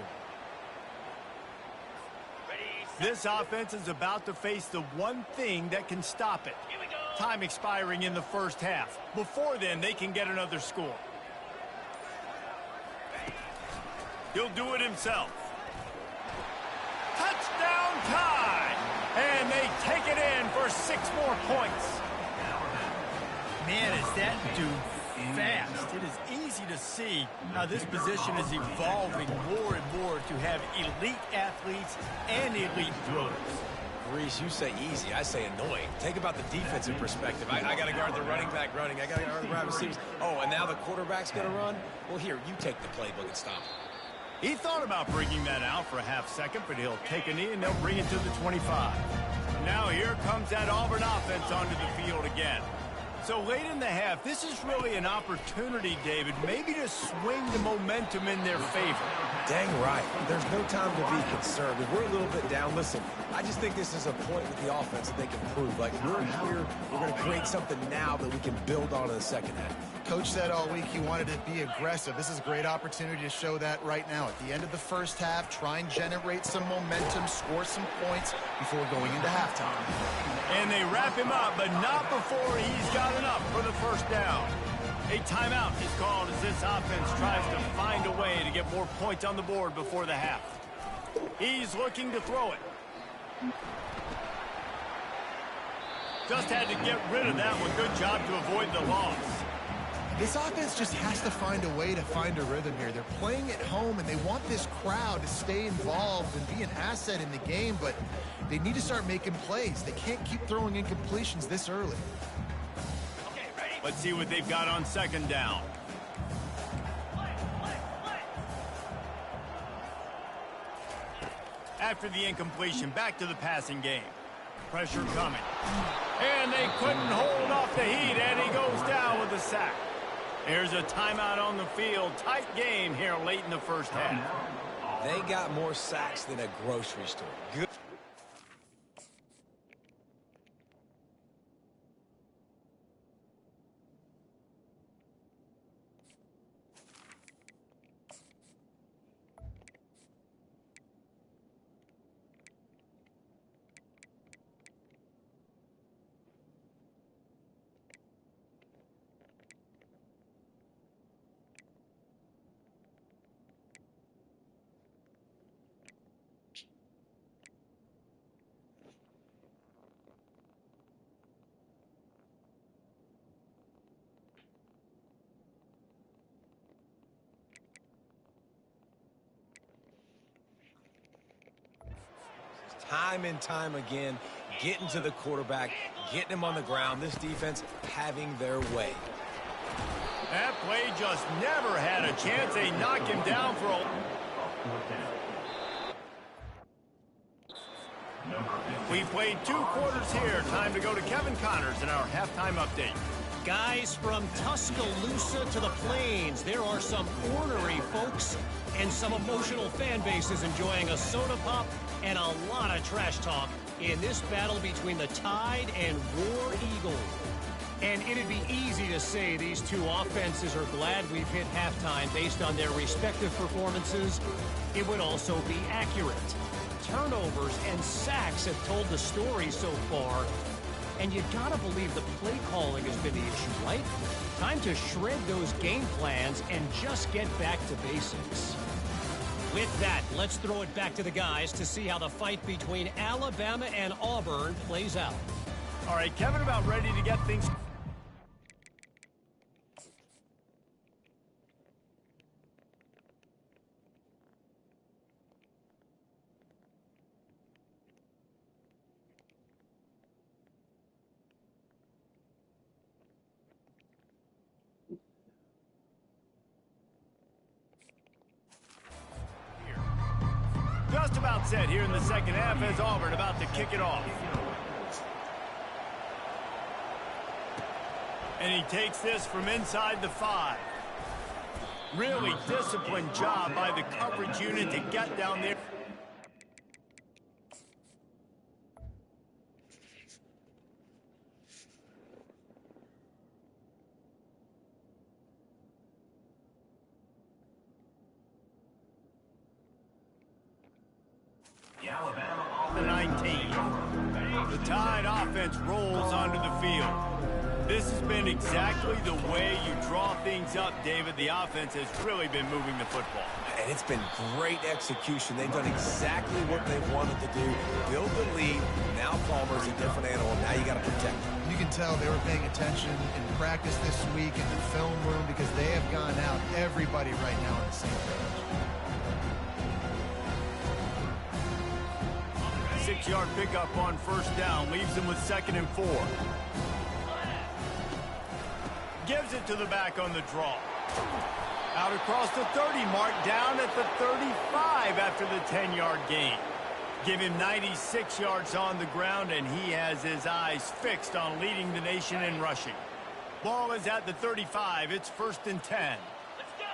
do. This offense is about to face the one thing that can stop it. Time expiring in the 1st half. Before then, they can get another score. He'll do it himself. Touchdown time! And they take it in for 6 more points. Man, is that dude fast. It is easy to see how this position is evolving more and more to have elite athletes and elite throwers. Reese, you say easy, I say annoying. Think about the defensive perspective. I got to guard the running back running. I got to guard the wide receivers. Oh, and now the quarterback's going to run? Well, here, you take the playbook and stop him. He thought about bringing that out for a half second, but he'll take a knee and they'll bring it to the 25. Now here comes that Auburn offense onto the field again. So late in the half, this is really an opportunity, David, maybe to swing the momentum in their favor. Dang right. There's no time to be concerned. If we're a little bit down, listen, I just think this is a point with the offense that they can prove. Like, we're here, we're going to create something now that we can build on in the second half. Coach said all week he wanted to be aggressive. This is a great opportunity to show that right now. At the end of the first half, try and generate some momentum, score some points before going into halftime. And they wrap him up, but not before he's got enough for the first down. A timeout is called as this offense tries to find a way to get more points on the board before the half. He's looking to throw it. Just had to get rid of that one. Good job to avoid the loss. This offense just has to find a way to find a rhythm here. They're playing at home, and they want this crowd to stay involved and be an asset in the game, but they need to start making plays. They can't keep throwing incompletions this early. Let's see what they've got on second down. After the incompletion, back to the passing game. Pressure coming. And they couldn't hold off the heat, and he goes down with a sack. There's a timeout on the field. Tight game here late in the first half. They got more sacks than a grocery store. Good. Time and time again, getting to the quarterback, getting him on the ground. This defense having their way. That play just never had a chance. They knock him down for a... We played 2 quarters here. Time to go to Kevin Connors in our halftime update. Guys, from Tuscaloosa to the Plains, there are some ornery folks and some emotional fan bases enjoying a soda pop and a lot of trash talk in this battle between the Tide and War Eagle. And it'd be easy to say these two offenses are glad we've hit halftime based on their respective performances. It would also be accurate. Turnovers and sacks have told the story so far. And you gotta believe the play calling has been the issue, right? Time to shred those game plans and just get back to basics. With that, let's throw it back to the guys to see how the fight between Alabama and Auburn plays out. All right, Kevin, about ready to get things... Just about set here in the second half as Auburn about to kick it off. And he takes this from inside the 5. Really disciplined job by the coverage unit to get down there. The 19. The Tide offense rolls onto the field. This has been exactly the way you draw things up, David. The offense has really been moving the football. And it's been great execution. They've done exactly what they wanted to do. Build the lead. Now Palmer's a different animal. Now you got to protect him. You can tell they were paying attention in practice this week in the film room because they have gone out, everybody right now on the same page. 6-yard pickup on first down. Leaves him with 2nd and 4. Gives it to the back on the draw. Out across the 30 mark, down at the 35 after the 10-yard gain. Give him 96 yards on the ground, and he has his eyes fixed on leading the nation in rushing. Ball is at the 35. It's 1st and 10. Let's go!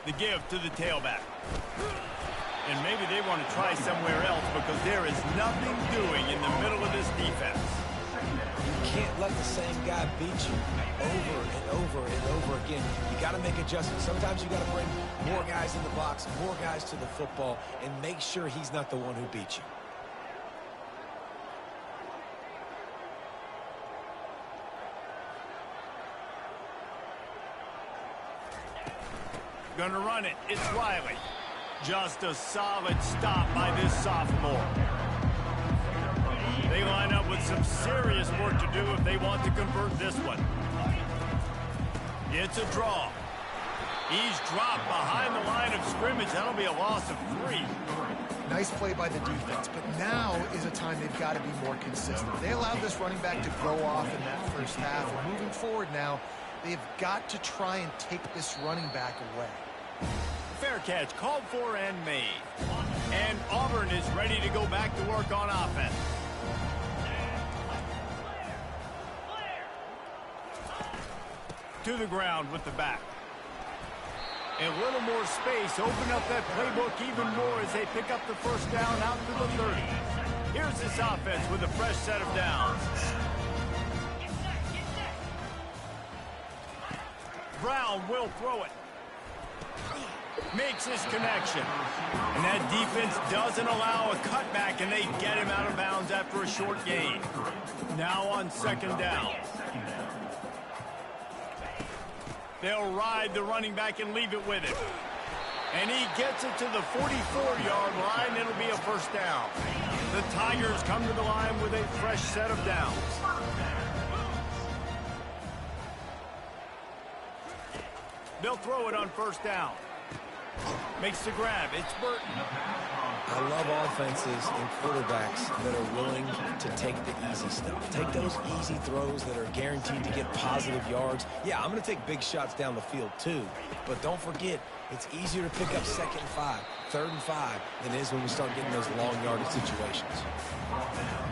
The give to the tailback. And maybe they want to try somewhere else because there is nothing doing in the middle of this defense. You can't let the same guy beat you over and over and over again. You got to make adjustments. Sometimes you got to bring more guys in the box, more guys to the football, and make sure he's not the one who beat you. Gonna run it. It's Riley. Just a solid stop by this sophomore. They line up with some serious work to do if they want to convert this one. It's a draw. He's dropped behind the line of scrimmage. That'll be a loss of 3. Nice play by the defense, but now is a time they've got to be more consistent. They allowed this running back to go off in that first half, and moving forward now, they've got to try and take this running back away. Fair catch, called for and made. And Auburn is ready to go back to work on offense. To the ground with the back. A little more space, open up that playbook even more as they pick up the first down out to the 30. Here's this offense with a fresh set of downs. Brown will throw it. Makes his connection. And that defense doesn't allow a cutback, and they get him out of bounds after a short gain. Now on 2nd down. They'll ride the running back and leave it with him. And he gets it to the 44-yard line. It'll be a first down. The Tigers come to the line with a fresh set of downs. They'll throw it on 1st down. Makes the grab. It's Burton. I love offenses and quarterbacks that are willing to take the easy stuff. Take those easy throws that are guaranteed to get positive yards. Yeah, I'm going to take big shots down the field too. But don't forget, it's easier to pick up 2nd and 5, 3rd and 5 than it is when we start getting those long yardage situations.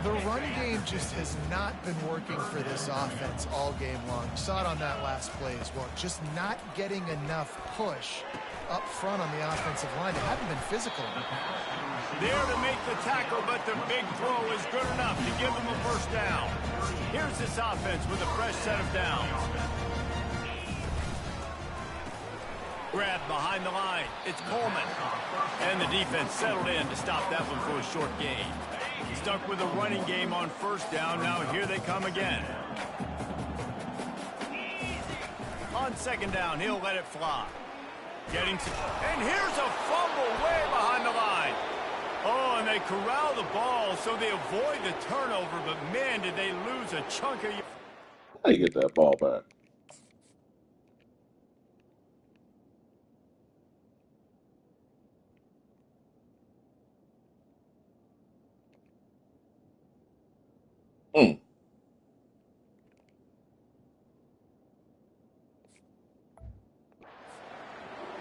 The run game just has not been working for this offense all game long. You saw it on that last play as well. Just not getting enough push up front on the offensive line. They haven't been physical enough. There to make the tackle, but the big throw is good enough to give them a first down. Here's this offense with a fresh set of downs. Grab behind the line. It's Coleman. And the defense settled in to stop that one for a short gain. Stuck with a running game on 1st down. Now here they come again. On 2nd down, he'll let it fly. Getting some, and here's a fumble way behind the line. Oh, and they corral the ball so they avoid the turnover, but man, did they lose a chunk of... How you get that ball back?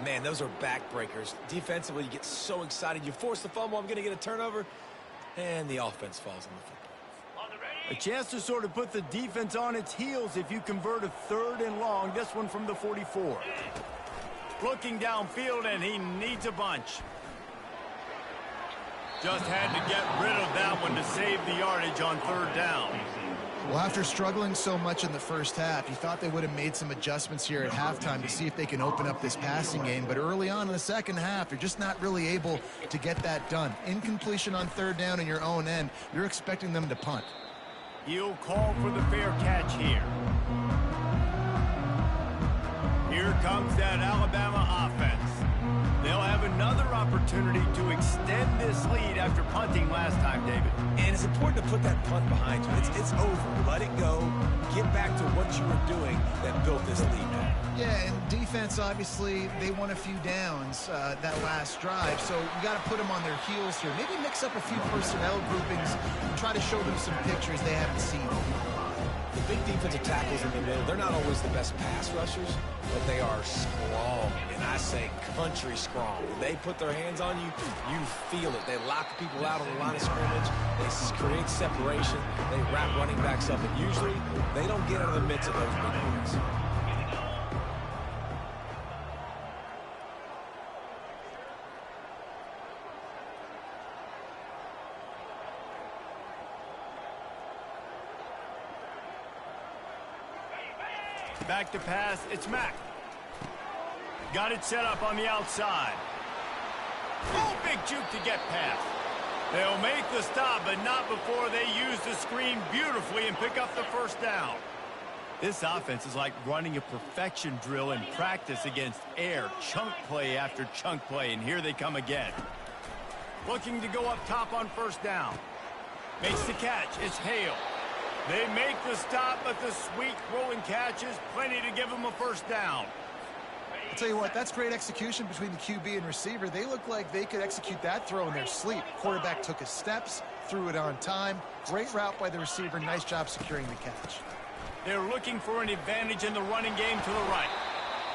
Man, those are backbreakers. Defensively, you get so excited. You force the fumble, I'm going to get a turnover, and the offense falls on the football. A chance to sort of put the defense on its heels if you convert a 3rd and long. This one from the 44. Looking downfield, and he needs a bunch. Just had to get rid of that one to save the yardage on 3rd down. Well, after struggling so much in the first half, you thought they would have made some adjustments here at halftime to see if they can open up this passing game. But early on in the second half, you're just not really able to get that done. Incompletion on 3rd down in your own end, you're expecting them to punt. He'll call for the fair catch here. Here comes that Alabama offense. They'll have another opportunity to extend this lead after punting last time, David. And it's important to put that punt behind you. It's over. Let it go. Get back to what you were doing that built this lead now. Yeah, and defense, obviously, they won a few downs that last drive, so you got to put them on their heels here. Maybe mix up a few personnel groupings and try to show them some pictures they haven't seen. The big defensive tackles in the middle, they're not always the best pass rushers, but they are strong, and I say country strong. When they put their hands on you, you feel it. They lock people out on the line of scrimmage. They create separation. They wrap running backs up, and usually they don't get out of the midst of those big plays. Back to pass, it's Mack. Got it set up on the outside. Oh, big juke to get past. They'll make the stop, but not before they use the screen beautifully and pick up the first down. This offense is like running a perfection drill in practice against air. Chunk play after chunk play, and here they come again. Looking to go up top on first down. Makes the catch, it's Hale. They make the stop, but the sweet rolling catch is plenty to give them a first down. I'll tell you what, that's great execution between the QB and receiver. They look like they could execute that throw in their sleep. Quarterback took his steps, threw it on time. Great route by the receiver. Nice job securing the catch. They're looking for an advantage in the running game to the right.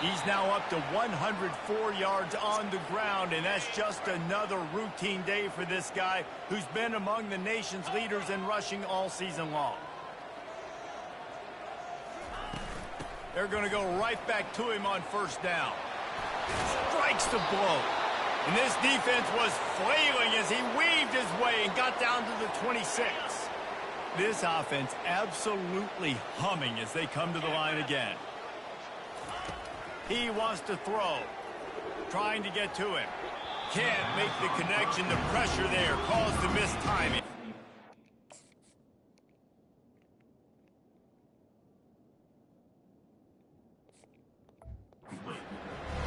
He's now up to 104 yards on the ground, and that's just another routine day for this guy who's been among the nation's leaders in rushing all season long. They're going to go right back to him on first down. Strikes the blow. And this defense was flailing as he weaved his way and got down to the 26. This offense absolutely humming as they come to the line again. He wants to throw. Trying to get to him. Can't make the connection. The pressure there caused the missed timing.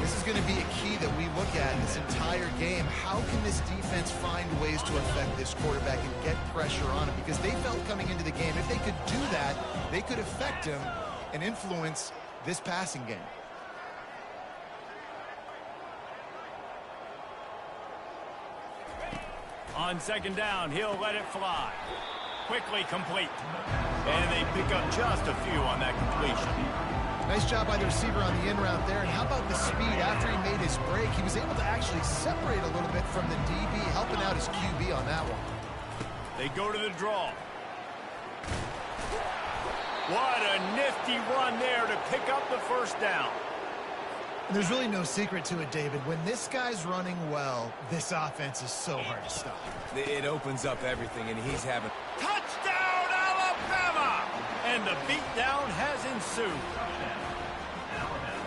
This is going to be a key that we look at this entire game. How can this defense find ways to affect this quarterback and get pressure on him? Because they felt coming into the game, if they could do that, they could affect him and influence this passing game. On second down, he'll let it fly. Quickly complete. And they pick up just a few on that completion. Nice job by the receiver on the in route there. And how about the speed after he made his break? He was able to actually separate a little bit from the DB, helping out his QB on that one. They go to the draw. What a nifty run there to pick up the first down. And there's really no secret to it, David. When this guy's running well, this offense is so hard to stop. It opens up everything, and he's having... Touchdown, Alabama! And the beatdown has ensued.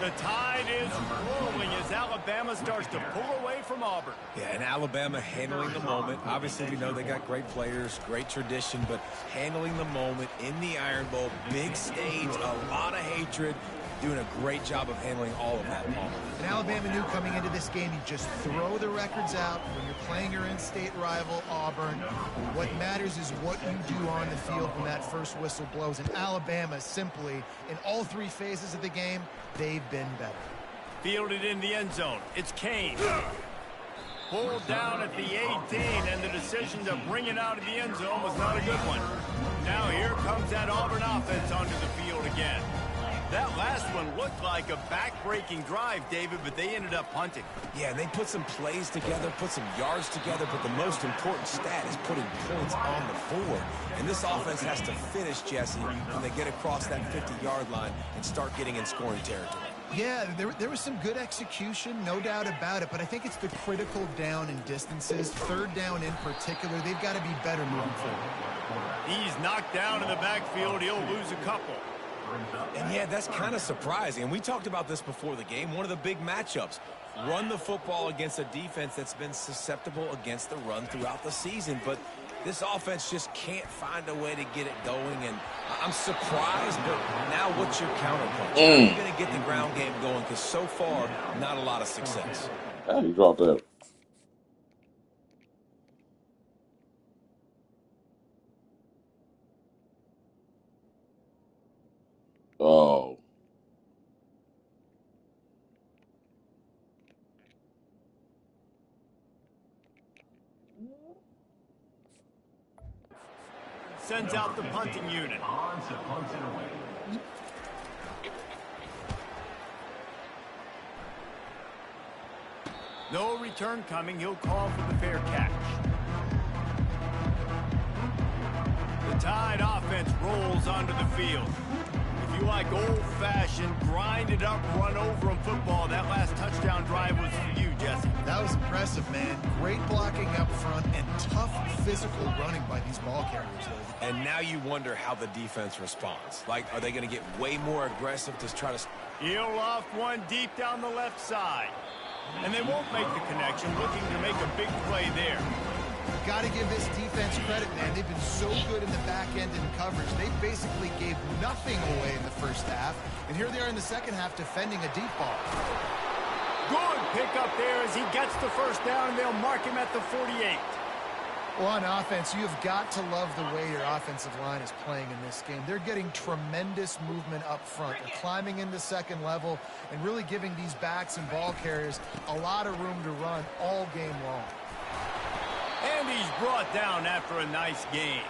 The tide is rolling as Alabama starts to pull away from Auburn. Yeah, and Alabama handling the moment. Obviously, we know they got great players, great tradition, but handling the moment in the Iron Bowl, big stage, a lot of hatred, doing a great job of handling all of that moment. And Alabama knew coming into this game, you just throw the records out when you're playing your in-state rival, Auburn. What matters is what you do on the field when that first whistle blows. And Alabama simply, in all three phases of the game, they've been better. Fielded in the end zone. It's Kane. Pulled down at the 18, and the decision to bring it out of the end zone was not a good one. Now here comes that Auburn offense onto the field again. That last one looked like a back-breaking drive, David, but they ended up punting. Yeah, they put some plays together, put some yards together, but the most important stat is putting points on the board. And this offense has to finish, Jesse, when they get across that 50-yard line and start getting in scoring territory. Yeah, there was some good execution, no doubt about it, but I think it's the critical down and distances, third down in particular. They've got to be better moving forward. He's knocked down in the backfield. He'll lose a couple. And yeah, that's kind of surprising. And we talked about this before the game. One of the big matchups. Run the football against a defense that's been susceptible against the run throughout the season. But this offense just can't find a way to get it going. And I'm surprised, but now what's your counterpunch? How are you going to get the ground game going? Because so far, not a lot of success. Ah, he dropped that. Oh. sends out the punting unit. On to punt it away. No return coming. He'll call for the fair catch. The Tide offense rolls onto the field. If you like old-fashioned, grind-it-up, run-over-'em football, that last touchdown drive was for you, Jesse. That was impressive, man. Great blocking up front and tough physical running by these ball carriers, though. And now you wonder how the defense responds. Like, are they going to get way more aggressive to try to... He'll loft one deep down the left side. And they won't make the connection, looking to make a big play there. Got to give this defense credit, man. They've been so good in the back end in coverage. They basically gave nothing away in the first half. And here they are in the second half defending a deep ball. Good pickup there as he gets the first down, and they'll mark him at the 48. Well, on offense, you've got to love the way your offensive line is playing in this game. They're getting tremendous movement up front. They're climbing into second level and really giving these backs and ball carriers a lot of room to run all game long. And he's brought down after a nice gain.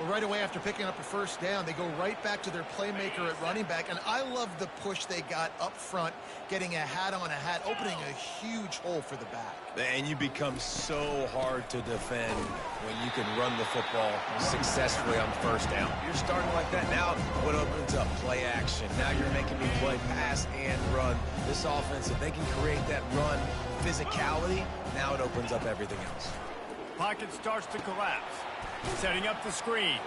Well, right away after picking up a first down, they go right back to their playmaker at running back. And I love the push they got up front, getting a hat on a hat, opening a huge hole for the back. And you become so hard to defend when you can run the football successfully on first down. You're starting like that. Now what opens up? Play action. Now you're making me play pass and run. This offense, if they can create that run physicality, now it opens up everything else. Pocket starts to collapse. Setting up the screen.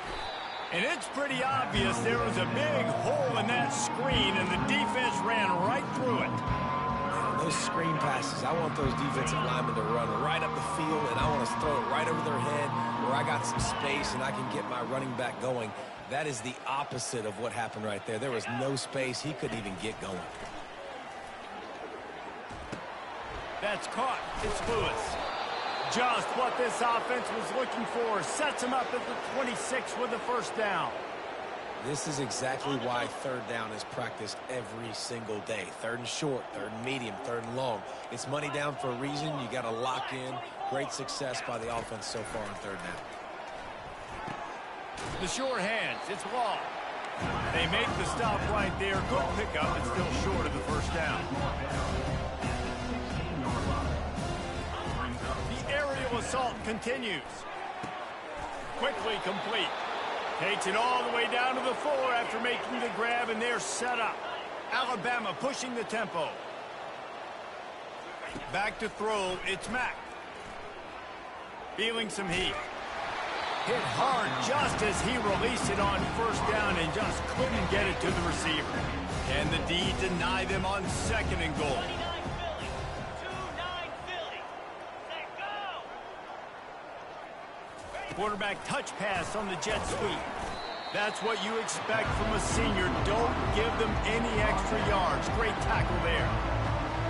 And it's pretty obvious there was a big hole in that screen, and the defense ran right through it. Man, those screen passes, I want those defensive linemen to run right up the field, and I want to throw it right over their head where I got some space and I can get my running back going. That is the opposite of what happened right there. There was no space. He couldn't even get going. That's caught. It's Lewis. Just what this offense was looking for. Sets him up at the 26 with the first down. This is exactly why third down is practiced every single day. Third and short, third and medium, third and long. It's money down for a reason. You got to lock in. Great success by the offense so far on third down. The short hands. It's Law. They make the stop right there. Good pickup. It's still short of the first down. Assault continues. Quickly complete. Takes it all the way down to the 4 after making the grab, and they're set up. Alabama pushing the tempo. Back to throw. It's Mack. Feeling some heat. Hit hard just as he released it on first down and just couldn't get it to the receiver. And the D deny them on second and goal. Quarterback touch pass on the jet sweep. That's what you expect from a senior. Don't give them any extra yards. Great tackle there.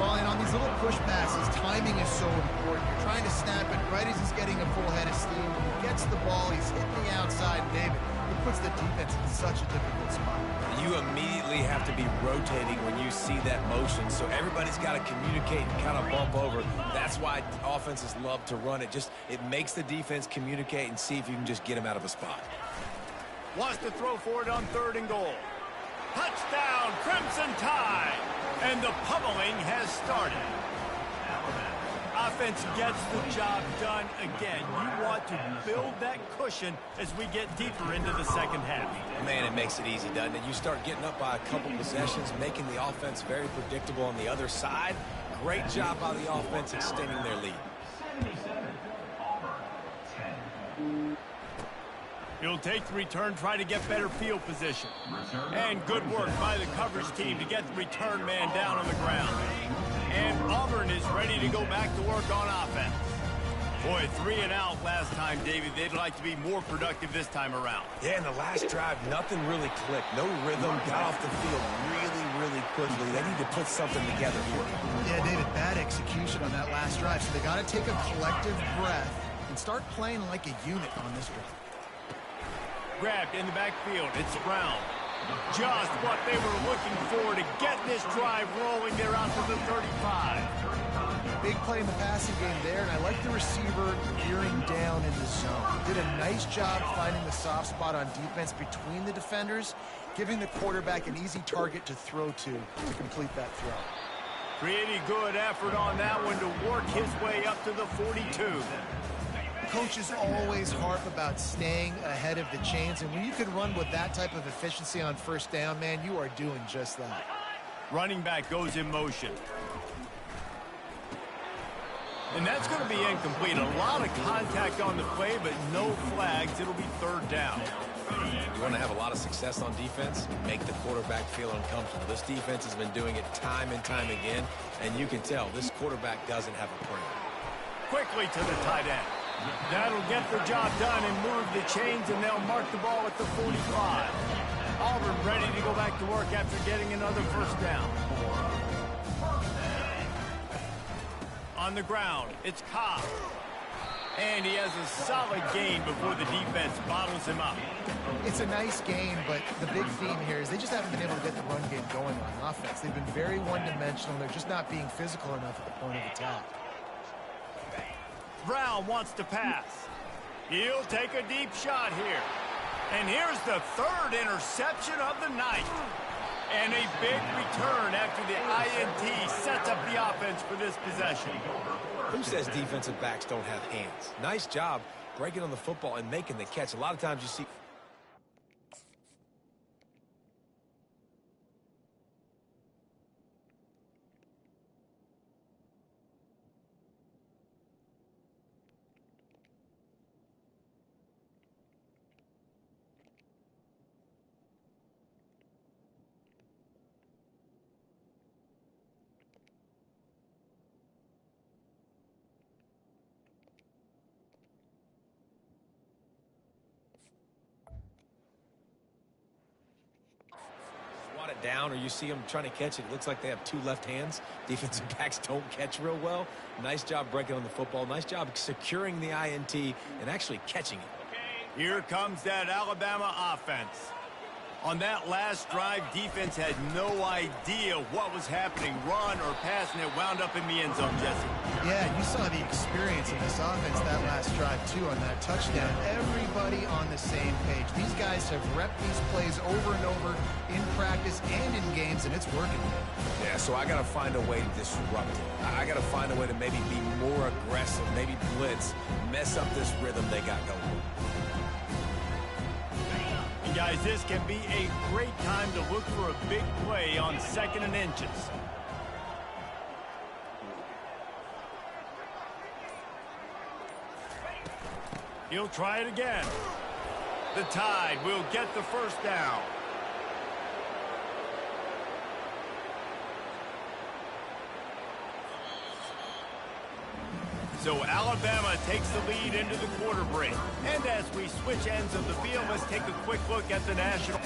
Well, and on these little push passes, timing is so important. You're trying to snap it right as he's getting a full head of steam. When he gets the ball, he's hitting the outside, David. It puts the defense in such a difficult spot. You immediately have to be rotating when you see that motion, so everybody's got to communicate and kind of bump over. That's why offenses love to run it. It makes the defense communicate and see if you can just get them out of a spot. Wants to throw for it on third and goal. Touchdown, Crimson Tide! And the pummeling has started. Offense gets the job done again. You want to build that cushion as we get deeper into the second half. Man, it makes it easy, doesn't it? You start getting up by a couple possessions, making the offense very predictable on the other side. Great job by the offense extending their lead. 77, Auburn, 10. He'll take the return, try to get better field position. And good work by the coverage team to get the return man down on the ground. And Auburn is ready to go back to work on offense. Boy, 3 and out last time, David. They'd like to be more productive this time around. Yeah, in the last drive, nothing really clicked. No rhythm, got off the field really quickly. They need to put something together here. Yeah, David, bad execution on that last drive. So they got to take a collective breath and start playing like a unit on this drive. Grabbed in the backfield. It's Brown. Just what they were looking for to get this drive rolling. They're out to the 35. Big play in the passing game there, and I like the receiver gearing down in the zone. Did a nice job finding the soft spot on defense between the defenders, giving the quarterback an easy target to throw to complete that throw. Pretty good effort on that one to work his way up to the 42. Coaches always harp about staying ahead of the chains, and when you can run with that type of efficiency on first down, man, you are doing just that. Running back goes in motion. And that's going to be incomplete. A lot of contact on the play, but no flags. It'll be third down. You want to have a lot of success on defense, make the quarterback feel uncomfortable. This defense has been doing it time and time again, and you can tell this quarterback doesn't have a plan. Quickly to the tight end. That'll get the job done and move the chains, and they'll mark the ball at the 45. Auburn ready to go back to work after getting another first down. On the ground, it's Cobb. And he has a solid gain before the defense bottles him up. It's a nice game, but the big theme here is they just haven't been able to get the run game going on offense. They've been very one-dimensional. They're just not being physical enough at the point of attack. Brown wants to pass. He'll take a deep shot here. And here's the third interception of the night. And a big return after the INT sets up the offense for this possession. Who says defensive backs don't have hands? Nice job breaking on the football and making the catch. A lot of times you see... it down, or you see them trying to catch it. It looks like they have two left hands. Defensive backs don't catch real well. Nice job breaking on the football. Nice job securing the INT and actually catching it. Here comes that Alabama offense. On that last drive, defense had no idea what was happening, run or pass, and it wound up in the end zone, Jesse. Yeah, you saw the experience of this offense that last drive, too, on that touchdown. Everybody on the same page. These guys have repped these plays over and over in practice and in games, and it's working. Yeah, so I got to find a way to disrupt it. I got to find a way to maybe be more aggressive, maybe blitz, mess up this rhythm they got going. And guys, this can be a great time to look for a big play on 2nd and inches. He'll try it again. The Tide will get the first down. So Alabama takes the lead into the quarter break. And as we switch ends of the field, let's take a quick look at the national.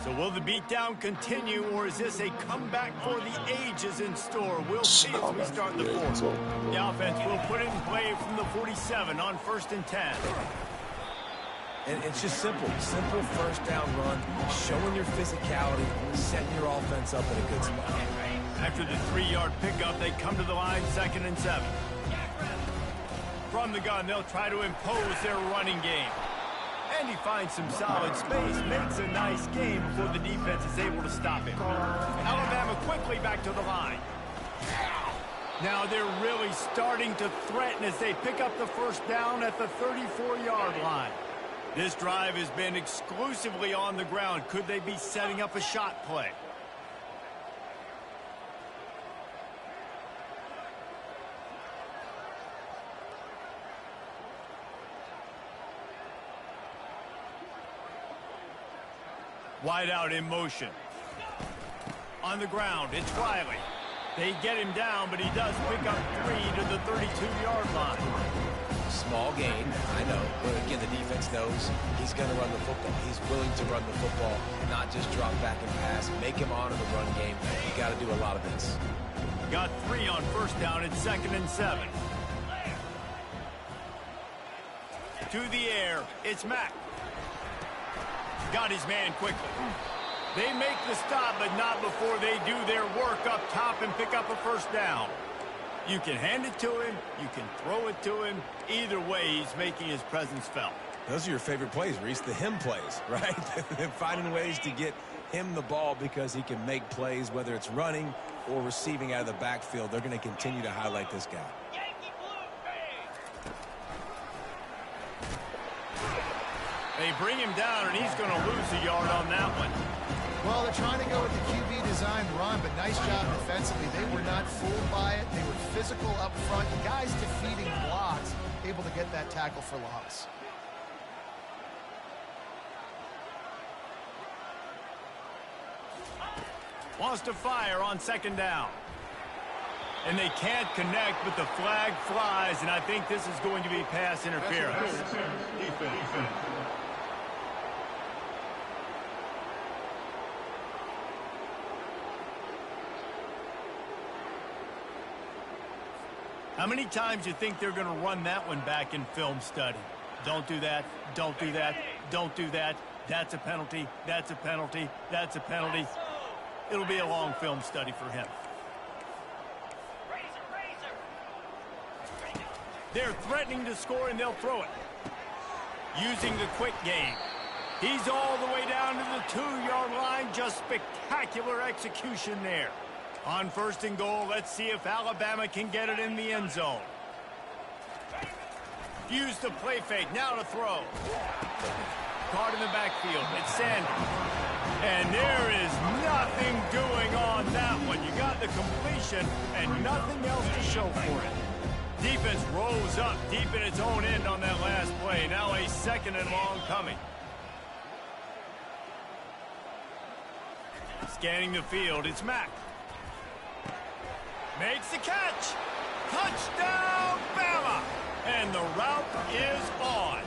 So will the beatdown continue, or is this a comeback for the ages in store? We'll see as we start the fourth. The offense will put it in play from the 47 on 1st and 10. And it's just simple first down run, showing your physicality, setting your offense up in a good spot. After the 3-yard pickup, they come to the line 2nd and 7. From the gun, they'll try to impose their running game. And he finds some solid space, makes a nice game before the defense is able to stop him. Alabama quickly back to the line. Now they're really starting to threaten as they pick up the first down at the 34-yard line. This drive has been exclusively on the ground. Could they be setting up a shot play? Wide out in motion. On the ground, it's Riley. They get him down, but he does pick up 3 to the 32-yard line. Small gain, I know, but again, the defense knows he's going to run the football. He's willing to run the football, not just drop back and pass. Make him honor the run game. You got to do a lot of this. Got 3 on first down at 2nd and 7. To the air, it's Mack. Got his man quickly. They make the stop, but not before they do their work up top and pick up a first down. You can hand it to him. You can throw it to him. Either way, he's making his presence felt. Those are your favorite plays, Reese, the him plays, right? Finding ways to get him the ball because he can make plays, whether it's running or receiving out of the backfield. They're going to continue to highlight this guy. They bring him down, and he's going to lose a yard on that one. Well, they're trying to go with the QB designed run, but nice job defensively. They were not fooled by it. They were physical up front. The guys defeating blocks, able to get that tackle for loss. Wants to fire on second down. And they can't connect, but the flag flies, and I think this is going to be pass interference. Defense. How many times do you think they're going to run that one back in film study? Don't do that. Don't do that. Don't do that. That's a penalty. That's a penalty. That's a penalty. It'll be a long film study for him. They're threatening to score, and they'll throw it. Using the quick game. He's all the way down to the 2-yard line. Just spectacular execution there. On first and goal, let's see if Alabama can get it in the end zone. Use the play fake. Now to throw. Caught in the backfield. It's Sanders. And there is nothing doing on that one. You got the completion and nothing else to show for it. Defense rose up deep in its own end on that last play. Now a second and long coming. Scanning the field, it's Mack. Makes the catch. Touchdown, Bama. And the route is on.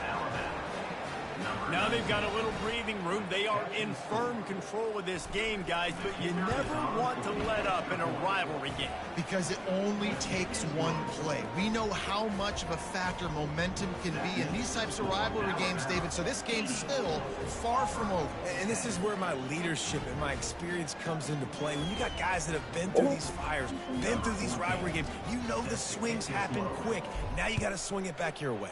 Now they've got a little breathing room. They are in firm control of this game, guys, but you never want to let up in a rivalry game. Because it only takes one play. We know how much of a factor momentum can be in these types of rivalry games, David, so this game's still far from over. And this is where my leadership and my experience comes into play. When you got guys that have been through these fires, been through these rivalry games, you know the swings happen quick. Now you got to swing it back your way.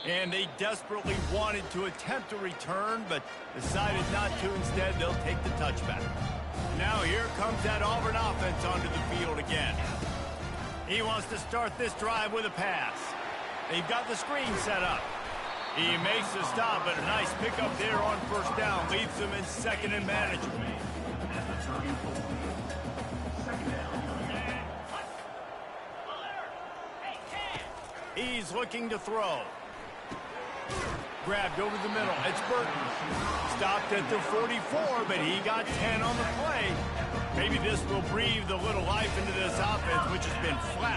And they desperately wanted to attempt a return, but decided not to. Instead, they'll take the touchback. Now here comes that Auburn offense onto the field again. He wants to start this drive with a pass. They've got the screen set up. He makes the stop, but a nice pickup there on first down. Leaves them in second and manageable. He's looking to throw. Grabbed over the middle. It's Burton. Stopped at the 44, but he got 10 on the play. Maybe this will breathe a little life into this offense, which has been flat.